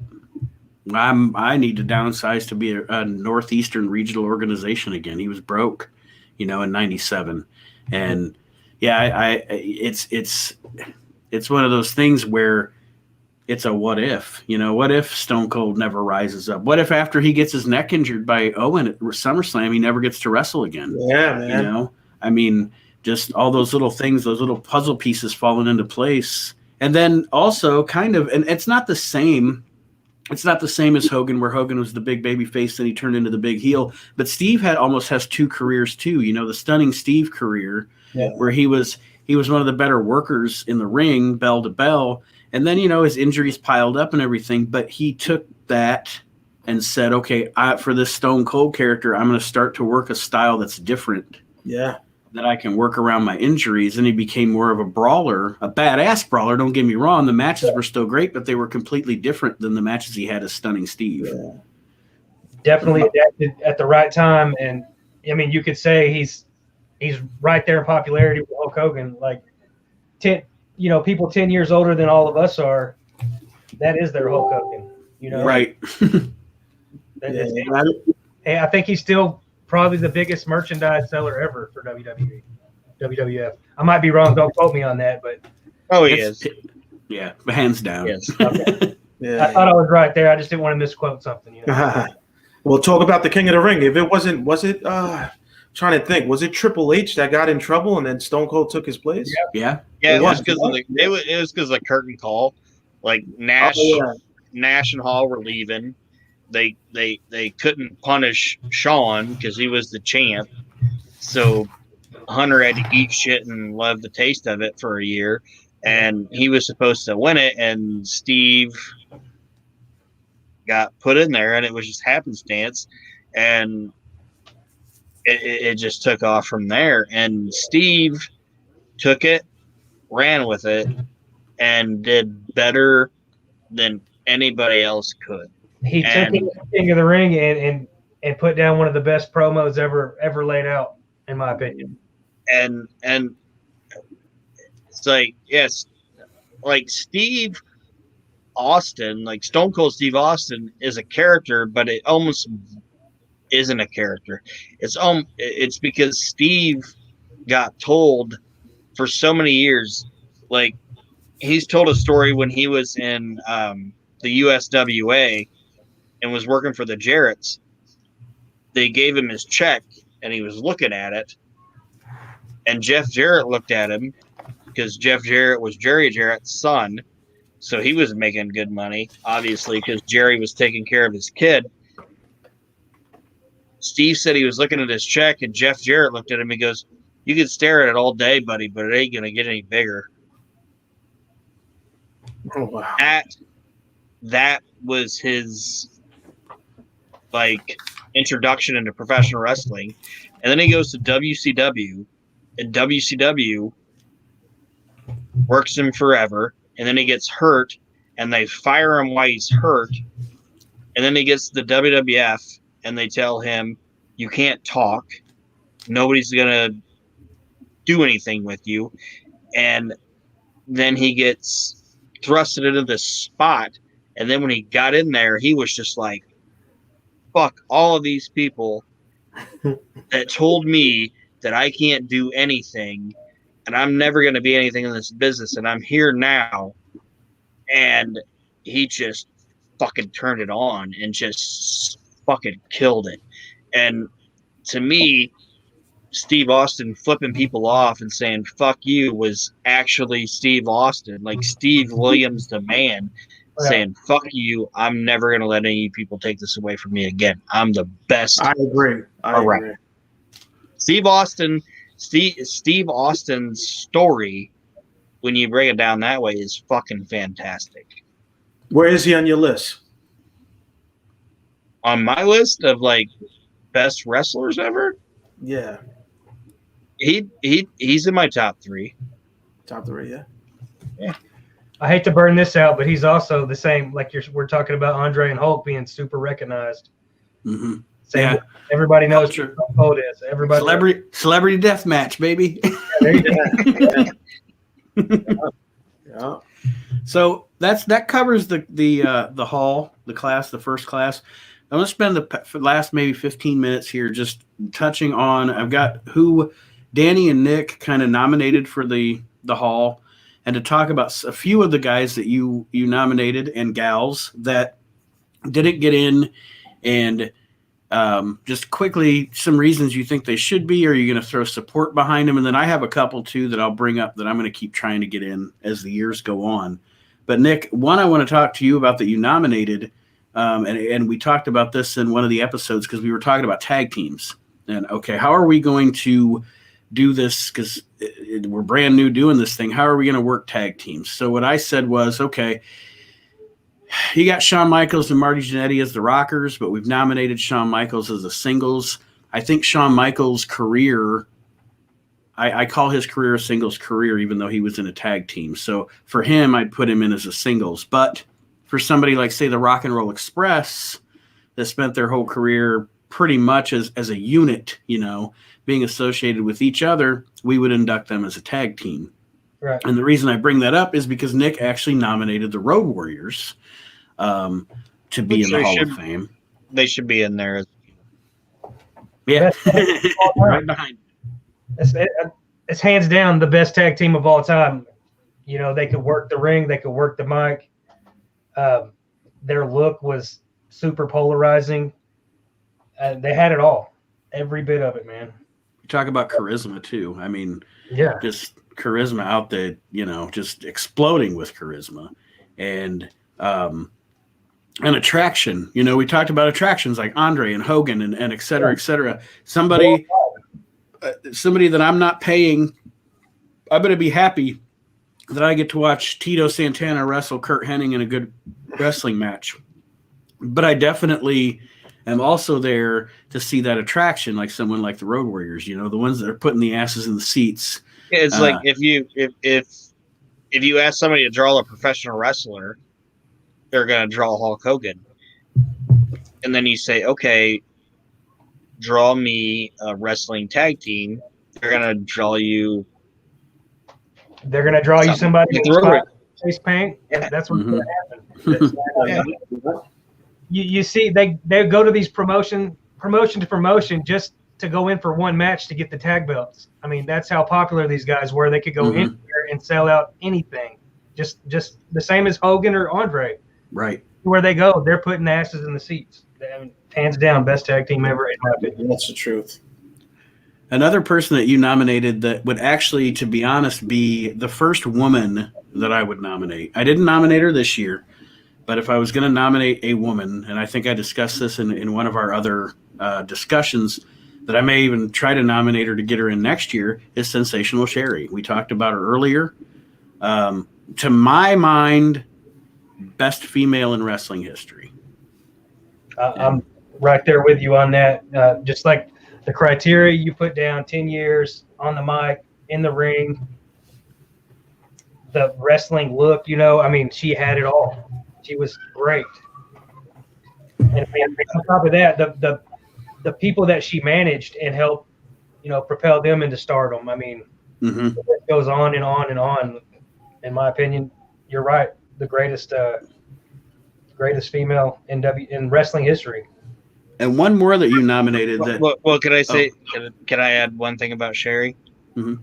I need to downsize to be a northeastern regional organization again. He was broke, you know, in '97, and yeah, it's one of those things where it's a what if, you know, what if Stone Cold never rises up? What if after he gets his neck injured by Owen at SummerSlam, he never gets to wrestle again? Yeah, man. You know, I mean, just all those little things, those little puzzle pieces falling into place. And then also kind of, and it's not the same. It's not the same as Hogan, where Hogan was the big baby face and he turned into the big heel. But Steve almost has two careers too. You know, the Stunning Steve career, where he was one of the better workers in the ring, bell to bell. And then, you know, his injuries piled up and everything. But he took that and said, okay, for this Stone Cold character, I'm going to start to work a style that's different. Yeah. That I can work around my injuries. And he became more of a brawler, a badass brawler. Don't get me wrong. The matches were still great, but they were completely different than the matches he had as Stunning Steve. Yeah. Definitely adapted at the right time. And I mean, you could say he's right there in popularity with Hulk Hogan. Like people 10 years older than all of us are, that is their Hulk Hogan, you know? Right. I think he's still probably the biggest merchandise seller ever for WWF. I might be wrong. Don't quote me on that, but he is. Yeah, hands down. Yes. Okay. Yeah. I thought I was right there. I just didn't want to misquote something. You know? Well, talk about the King of the Ring. If it wasn't, trying to think, was it Triple H that got in trouble and then Stone Cold took his place? Yeah. Yeah, it was because of the curtain call. Like Nash and Hall were leaving. They couldn't punish Shawn because he was the champ. So Hunter had to eat shit and love the taste of it for a year. And he was supposed to win it, and Steve got put in there, and it was just happenstance. And it just took off from there. And Steve took it, ran with it, and did better than anybody else could. He took the King of the Ring and put down one of the best promos ever laid out, in my opinion. And it's like, yes, like Steve Austin, like Stone Cold Steve Austin is a character, but it almost isn't a character. It's because Steve got told for so many years, like he's told a story when he was in the USWA and was working for the Jarretts. They gave him his check and he was looking at it, and Jeff Jarrett looked at him because Jeff Jarrett was Jerry Jarrett's son, so he was making good money, obviously, because Jerry was taking care of his kid. Steve said he was looking at his check, and Jeff Jarrett looked at him and goes, "You can stare at it all day, buddy, but it ain't going to get any bigger." Oh, wow. That was his introduction into professional wrestling. And then he goes to WCW, and WCW works him forever. And then he gets hurt, and they fire him while he's hurt. And then he gets to the WWF, and they tell him, "You can't talk. Nobody's going to do anything with you." And then he gets thrusted into this spot. And then when he got in there, he was just like, fuck all of these people that told me that I can't do anything and I'm never going to be anything in this business, and I'm here now. And he just fucking turned it on and just fucking killed it. And to me, Steve Austin flipping people off and saying fuck you was actually Steve Austin, like Steve Williams the man, saying fuck you, I'm never going to let any people take this away from me again. I'm the best. I agree. Steve Austin's story, when you break it down that way, is fucking fantastic. Where is he on your list? On my list of like best wrestlers ever, Yeah, he's in my top 3. top 3. Yeah. I hate to burn this out, but he's also the same. Like we're talking about Andre and Hulk being super recognized. Mm-hmm. Same. Yeah. Everybody knows Culture. who Hulk is. Everybody. Celebrity death match, baby. There you go. Yeah. So that covers the hall, the class, the first class. I'm going to spend the last maybe 15 minutes here just touching on. I've got who Danny and Nick kind of nominated for the hall, and to talk about a few of the guys that you nominated and gals that didn't get in, and just quickly some reasons you think they should be. Or are you going to throw support behind them? And then I have a couple too that I'll bring up that I'm going to keep trying to get in as the years go on. But Nick, one I want to talk to you about that you nominated, and we talked about this in one of the episodes because we were talking about tag teams. And okay, how are we going to do this? Because we're brand new doing this thing. How are we going to work tag teams? So what I said was, okay, you got Shawn Michaels and Marty Jannetty as the Rockers, but we've nominated Shawn Michaels as a singles. I think Shawn Michaels' career, I call his career a singles career, even though he was in a tag team. So for him, I'd put him in as a singles. But for somebody like, say, the Rock and Roll Express that spent their whole career pretty much as a unit, being associated with each other, we would induct them as a tag team. Right. And the reason I bring that up is because Nick actually nominated the Road Warriors to be in the Hall of Fame. They should be in there. Yeah, right behind. It's hands down the best tag team of all time. They could work the ring, they could work the mic. Their look was super polarizing. They had it all, every bit of it, man. You talk about charisma too. I mean, yeah, just charisma out there, just exploding with charisma, and an attraction. We talked about attractions like Andre and Hogan and et cetera, et cetera. Somebody that I'm not paying, I'm going to be happy that I get to watch Tito Santana wrestle Kurt Hennig in a good wrestling match. But I definitely am also there to see that attraction, like someone like the Road Warriors, the ones that are putting the asses in the seats. It's like if you ask somebody to draw a professional wrestler, they're going to draw Hulk Hogan. And then you say, okay, draw me a wrestling tag team. They're going to draw you. They're going to draw you somebody with face paint. Yeah. That's what's going to happen. You see, they go to these promotion to promotion just to go in for one match to get the tag belts. I mean, that's how popular these guys were. They could go in there and sell out anything. Just the same as Hogan or Andre. Right. Where they go, they're putting asses in the seats. I mean, hands down, best tag team ever, in my opinion. That's the truth. Another person that you nominated that would actually, to be honest, be the first woman that I would nominate. I didn't nominate her this year, but if I was going to nominate a woman, and I think I discussed this in one of our other discussions, that I may even try to nominate her to get her in next year, is Sensational Sherry. We talked about her earlier. To my mind, best female in wrestling history. I'm right there with you on that. Just like the criteria you put down, 10 years on the mic, in the ring, the wrestling look, I mean, she had it all. She was great. And on top of that, the people that she managed and helped, propel them into stardom. I mean, it goes on and on and on. In my opinion, you're right. The greatest female in wrestling history. And one more that you nominated. Well, can I say? Can I add one thing about Sherry? Mm-hmm.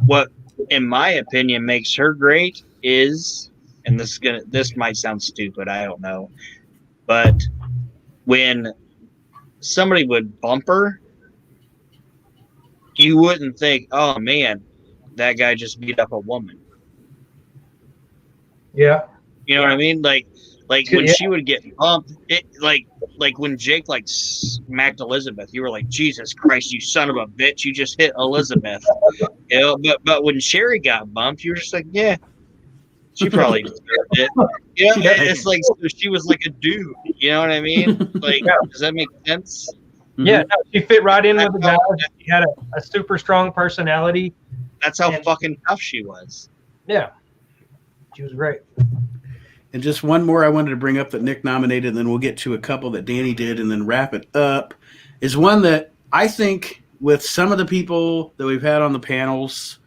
What, in my opinion, makes her great is, and this might sound stupid, I don't know, but when somebody would bump her, you wouldn't think, "Oh man, that guy just beat up a woman." Yeah. You know what I mean? Like when she would get bumped, like when Jake like smacked Elizabeth, you were like, Jesus Christ, you son of a bitch, you just hit Elizabeth. You know, but when Sherry got bumped, you were just like, yeah, she probably deserved it. You know, it's like she was like a dude. You know what I mean? Like, does that make sense? Yeah, no, she fit right in with the guys. She had a super strong personality. That's how fucking tough she was. Yeah, she was great. And just one more I wanted to bring up that Nick nominated, and then we'll get to a couple that Danny did, and then wrap it up, is one that I think with some of the people that we've had on the panels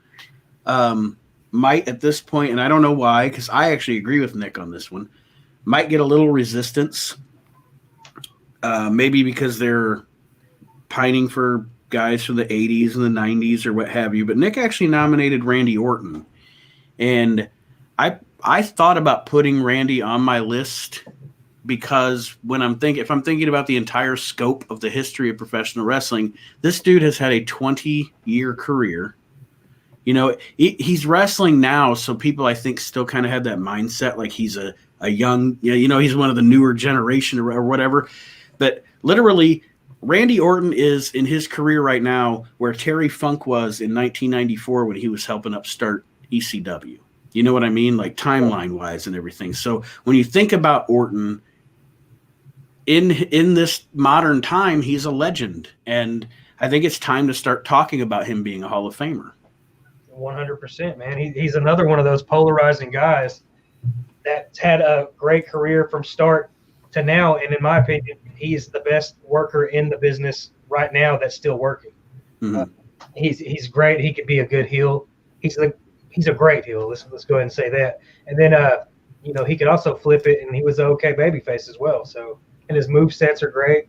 might at this point, and I don't know why, because I actually agree with Nick on this one, might get a little resistance. Maybe because they're pining for guys from the 80s and the 90s or what have you. But Nick actually nominated Randy Orton. And I thought about putting Randy on my list because if I'm thinking about the entire scope of the history of professional wrestling, this dude has had a 20-year career. You know, he's wrestling now, so people I think still kind of have that mindset like he's a young, he's one of the newer generation or whatever. But literally, Randy Orton is in his career right now where Terry Funk was in 1994 when he was helping upstart ECW. You know what I mean? Like timeline-wise and everything. So when you think about Orton, in this modern time, he's a legend. And I think it's time to start talking about him being a Hall of Famer. 100%, man. He's another one of those polarizing guys that's had a great career from start to now. And in my opinion, he's the best worker in the business right now that's still working. Mm-hmm. He's great. He could be a good heel. He's a great heel. Let's go ahead and say that. And then he could also flip it, and he was an okay babyface as well. So, and his move sets are great.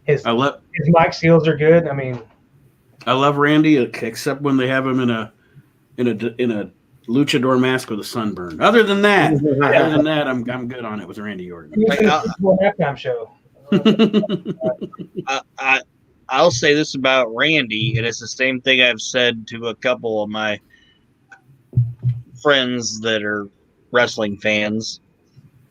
His mic skills are good. I mean, I love Randy, except when they have him in a luchador mask with a sunburn. Other than that, I'm good on it with Randy Orton. Like, halftime show. I'll say this about Randy, and it's the same thing I've said to a couple of my friends that are wrestling fans.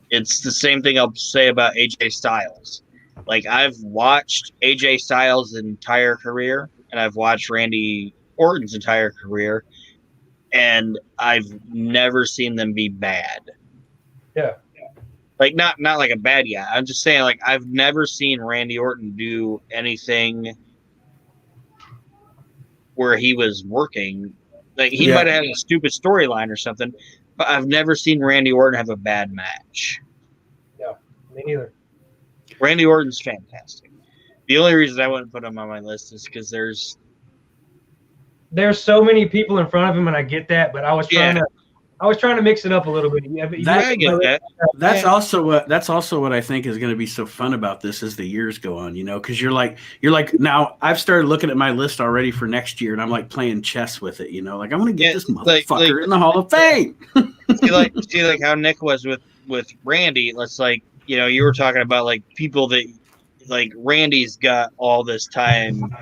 It's the same thing I'll say about AJ Styles. Like, I've watched AJ Styles' entire career, and I've watched Randy Orton's entire career, and I've never seen them be bad. Yeah. Like, not like a bad guy. I'm just saying, like, I've never seen Randy Orton do anything where he was working. Like, he might have had a stupid storyline or something, but I've never seen Randy Orton have a bad match. Yeah, me neither. Randy Orton's fantastic. The only reason I wouldn't put him on my list is because there's so many people in front of him, and I get that, but I was trying to mix it up a little bit. Yeah, but I get that. That's also what I think is going to be so fun about this as the years go on, because you're like now I've started looking at my list already for next year, and I'm like playing chess with it, like I want to get this motherfucker in the Hall of Fame. see like how Nick was with Randy. Let's you were talking about like people that like Randy's got all this time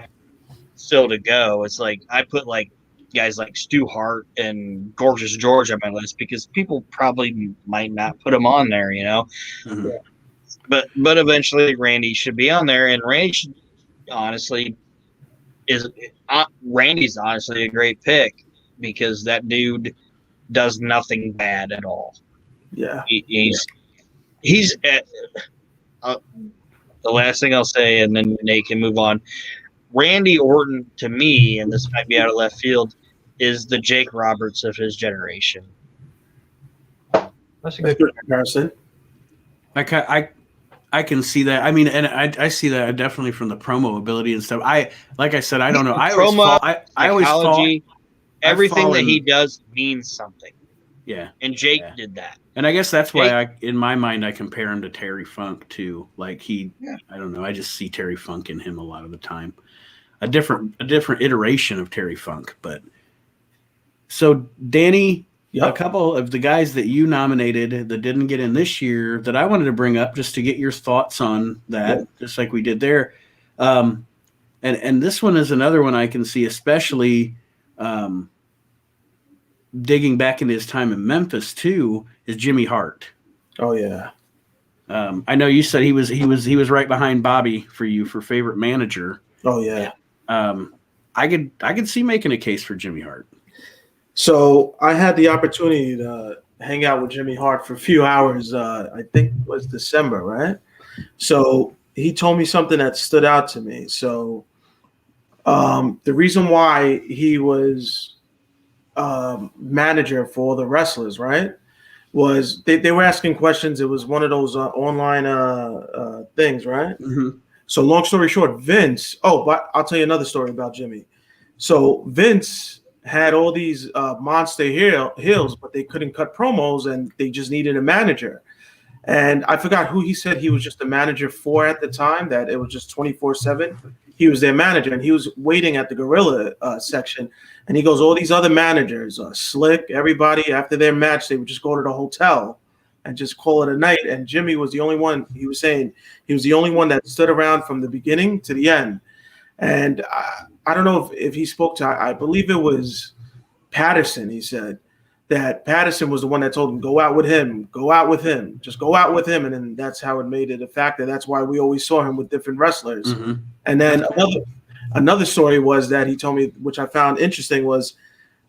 still to go. It's like I put like guys like Stu Hart and Gorgeous George on my list because people probably might not put him on there, Mm-hmm. But eventually Randy should be on there, and Randy's honestly a great pick because that dude does nothing bad at all. Yeah, he's the last thing I'll say, and then Nate can move on. Randy Orton, to me, and this might be out of left field, is the Jake Roberts of his generation. That's a good comparison. I can see that. I mean, and I see that definitely from the promo ability and stuff. Like I said, I don't know. I always fall. Everything that he does means something. Yeah. And Jake did that. And I guess that's why in my mind, I compare him to Terry Funk too. Like I don't know. I just see Terry Funk in him a lot of the time. A different iteration of Terry Funk. But so Danny, a couple of the guys that you nominated that didn't get in this year that I wanted to bring up just to get your thoughts on that, just like we did there. And this one is another one I can see, especially digging back into his time in Memphis too, is Jimmy Hart. Oh yeah. I know you said he was right behind Bobby for you for favorite manager. Oh yeah. I could see making a case for Jimmy Hart. So I had the opportunity to hang out with Jimmy Hart for a few hours. I think it was December, right? So he told me something that stood out to me. So the reason why he was manager for all the wrestlers, right, was they were asking questions. It was one of those online things, right? Mm-hmm. So long story short, Vince. Oh, but I'll tell you another story about Jimmy. So Vince had all these monster heels, but they couldn't cut promos, and they just needed a manager. And I forgot who he said he was just a manager for at the time. That it was just 24/7. He was their manager, and he was waiting at the gorilla section. And he goes, all these other managers, Slick, everybody, after their match, they would just go to the hotel and just call it a night. And Jimmy was the only one. He was saying he was the only one that stood around from the beginning to the end. And I don't know if he spoke to, I believe it was Patterson. He said that Patterson was the one that told him, go out with him, just go out with him. And then that's how it made it a factor. That's why we always saw him with different wrestlers. Mm-hmm. And then another story was that he told me, which I found interesting, was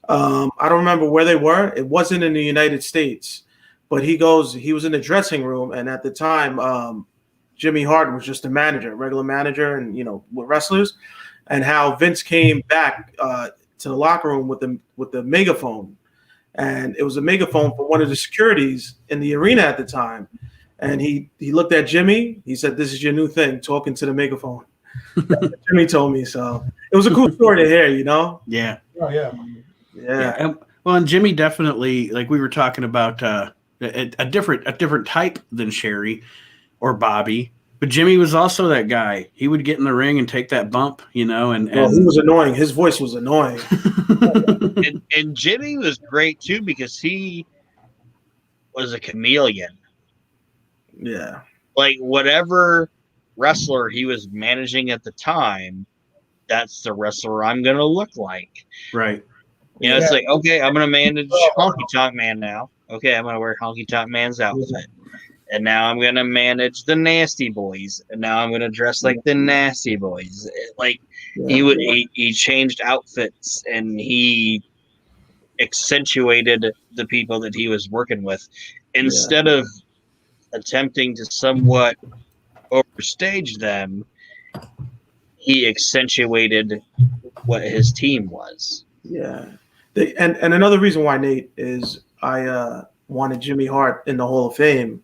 I don't remember where they were. It wasn't in the United States, but he was in the dressing room. And at the time, Jimmy Hart was just a manager, regular manager, and with wrestlers, and how Vince came back to the locker room with the megaphone, and it was a megaphone for one of the securities in the arena at the time, and he looked at Jimmy. He said, "This is your new thing, talking to the megaphone." That's what Jimmy told me, so it was a cool story to hear. Yeah. Oh yeah. Yeah. Well, and Jimmy definitely, like we were talking about, a different type than Sherry or Bobby, but Jimmy was also that guy. He would get in the ring and take that bump, and He was annoying. His voice was annoying. and Jimmy was great too because he was a chameleon. Yeah. Like whatever wrestler he was managing at the time, that's the wrestler I'm gonna look like. Right. It's like, okay, I'm gonna manage Honky Tonk Man now. Okay, I'm gonna wear Honky Tonk Man's outfit. And now I'm gonna manage the Nasty Boys. And now I'm gonna dress like the Nasty Boys. Like he changed outfits and he accentuated the people that he was working with instead of attempting to somewhat overstage them. He accentuated what his team was. Yeah. And another reason why, Nate, is I wanted Jimmy Hart in the Hall of Fame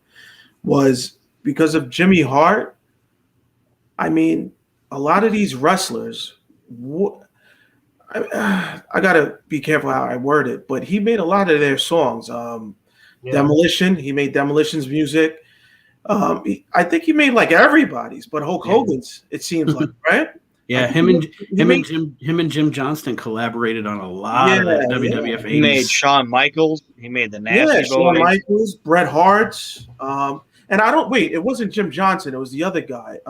was because of Jimmy Hart. I mean, a lot of these wrestlers, I got to be careful how I word it, but he made a lot of their songs. Demolition, he made Demolition's music. I think he made like everybody's, but Hulk Hogan's, it seems like, right? Yeah, him and Jim Johnston collaborated on a lot of that WWF 80s. He made Shawn Michaels. He made the Nasty Boys. Shawn Michaels, Bret Hart's. And it wasn't Jim Johnson. It was the other guy.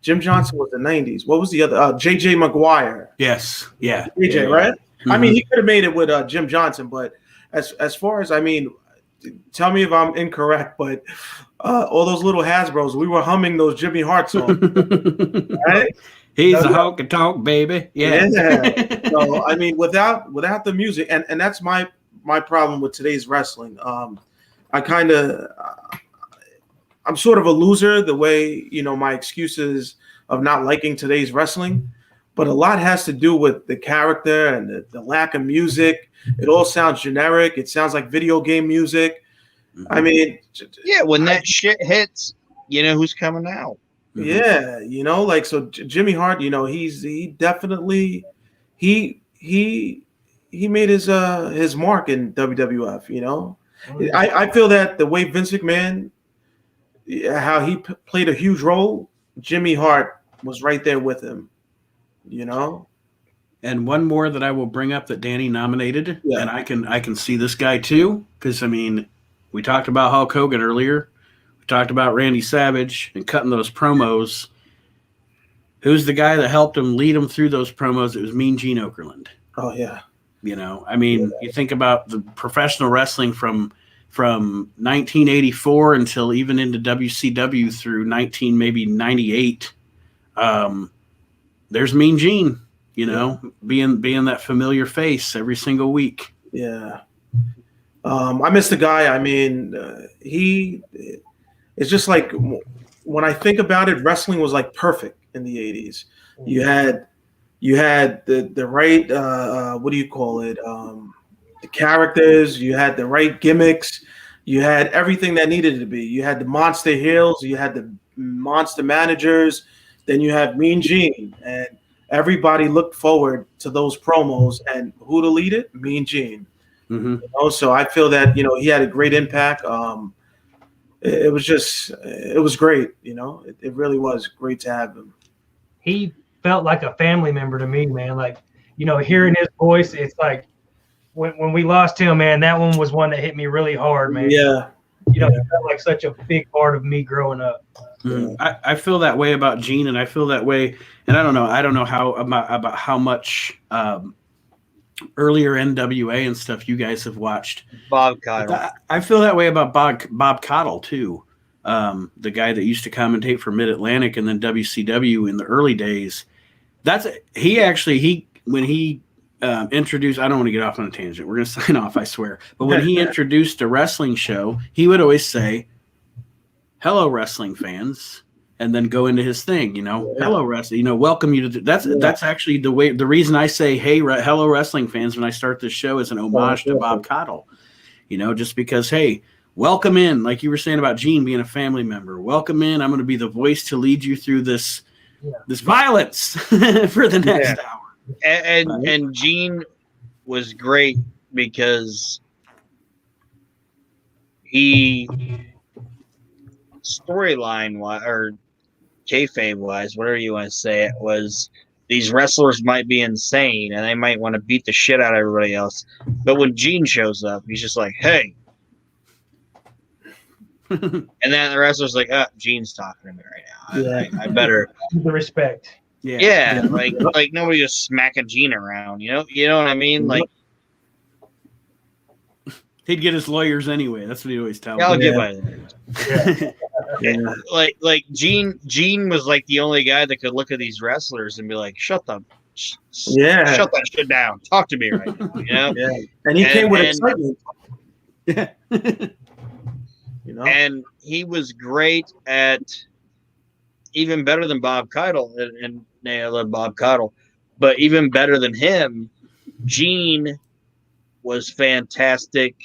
Jim Johnson was the 90s. What was the other? JJ McGuire. Yes. Yeah. JJ, right? Mm-hmm. I mean, he could have made it with Jim Johnson, but as far as, tell me if I'm incorrect, but all those little Hasbros, we were humming those Jimmy Hart songs. Right? He's a honky tonk baby. Yeah. So without the music, and that's my problem with today's wrestling. I'm sort of a loser the way, my excuses of not liking today's wrestling, but a lot has to do with the character and the lack of music. It all sounds generic. It sounds like video game music. Mm-hmm. When that shit hits, who's coming out. Yeah, so Jimmy Hart, he definitely made his mark in WWF. I feel that the way Vince McMahon, how he played a huge role, Jimmy Hart was right there with him. And one more that I will bring up that Danny nominated, and I can see this guy too, because we talked about Hulk Hogan earlier. We talked about Randy Savage and cutting those promos. Who's the guy that helped him lead him through those promos? It was Mean Gene Okerlund. Oh, yeah. You think about the professional wrestling from from 1984 until even into WCW through 98. There's Mean Gene, being that familiar face every single week. Yeah. I miss the guy. I mean, it's just like when I think about it, wrestling was like perfect in the 80s. You had the right what do you call it? The characters. You had the right gimmicks. You had everything that needed to be. You had the monster heels. You had the monster managers. Then you had Mean Gene, and everybody looked forward to those promos. And who to lead it? Mean Gene. Mm-hmm. So I feel that he had a great impact. It was great. It really was great to have him. He felt like a family member to me, man. Like, hearing his voice, it's like when we lost him, man, that one was one that hit me really hard, man. Yeah. He felt like such a big part of me growing up. Mm-hmm. I feel that way about Gene, and I feel that way, and I don't know how about how much earlier NWA and stuff you guys have watched. Bob Cottle. I feel that way about Bob Cottle too. The guy that used to commentate for Mid-Atlantic and then WCW in the early days. When he introduced, I don't want to get off on a tangent. We're going to sign off, I swear. But when he introduced a wrestling show, he would always say, "Hello, wrestling fans," and then go into his thing. Hello, wrestling. Welcome you to. That's actually the reason I say, "Hey, hello, wrestling fans," when I start this show is an homage to Bob Cottle. Just because, hey, welcome in, like you were saying about Gene being a family member. Welcome in. I'm going to be the voice to lead you through this violence for the next hour. And Gene was great because he storyline or kayfabe wise, whatever you want to say, it was these wrestlers might be insane and they might want to beat the shit out of everybody else, but when Gene shows up, he's just like, "Hey." And then the wrestler's like, Gene's talking to me right now. I better the respect. Yeah. Like nobody just smacking Gene around, you know what I mean? Like, he'd get his lawyers anyway. That's what he'd always tell I'll me. get my lawyers. Like Gene was like the only guy that could look at these wrestlers and be like, shut that shit down. Talk to me right now. Yeah. And he came with excitement. Yeah. And he was great at, even better than Bob Cottle, and I love Bob Cottle, but even better than him, Gene was fantastic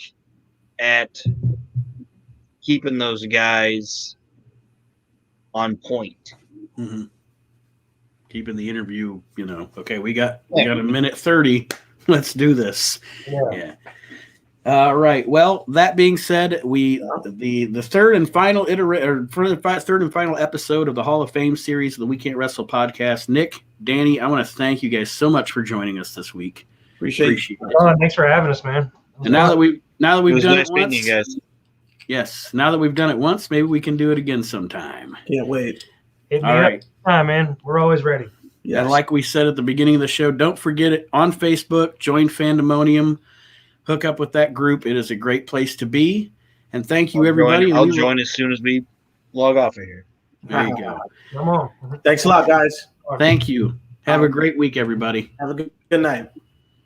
at keeping those guys on point. Mm-hmm. Keeping the interview, okay, we got a minute 30. Let's do this. Yeah. All right. Well, that being said, the third and final third and final episode of the Hall of Fame series of the We Can't Wrestle podcast. Nick, Danny, I want to thank you guys so much for joining us this week. Appreciate it. Oh, thanks for having us, man. And now that we've done it once, you guys. Yes. Now that we've done it once, maybe we can do it again sometime. Can't wait. All right, man. We're always ready. Yes. And like we said at the beginning of the show, don't forget it on Facebook. Join Fandemonium. Hook up with that group. It is a great place to be. And thank you, everybody. I'll join as soon as we log off of here. There you go. Come on. Thanks a lot, guys. Thank you. Have a great week, everybody. Have a good night.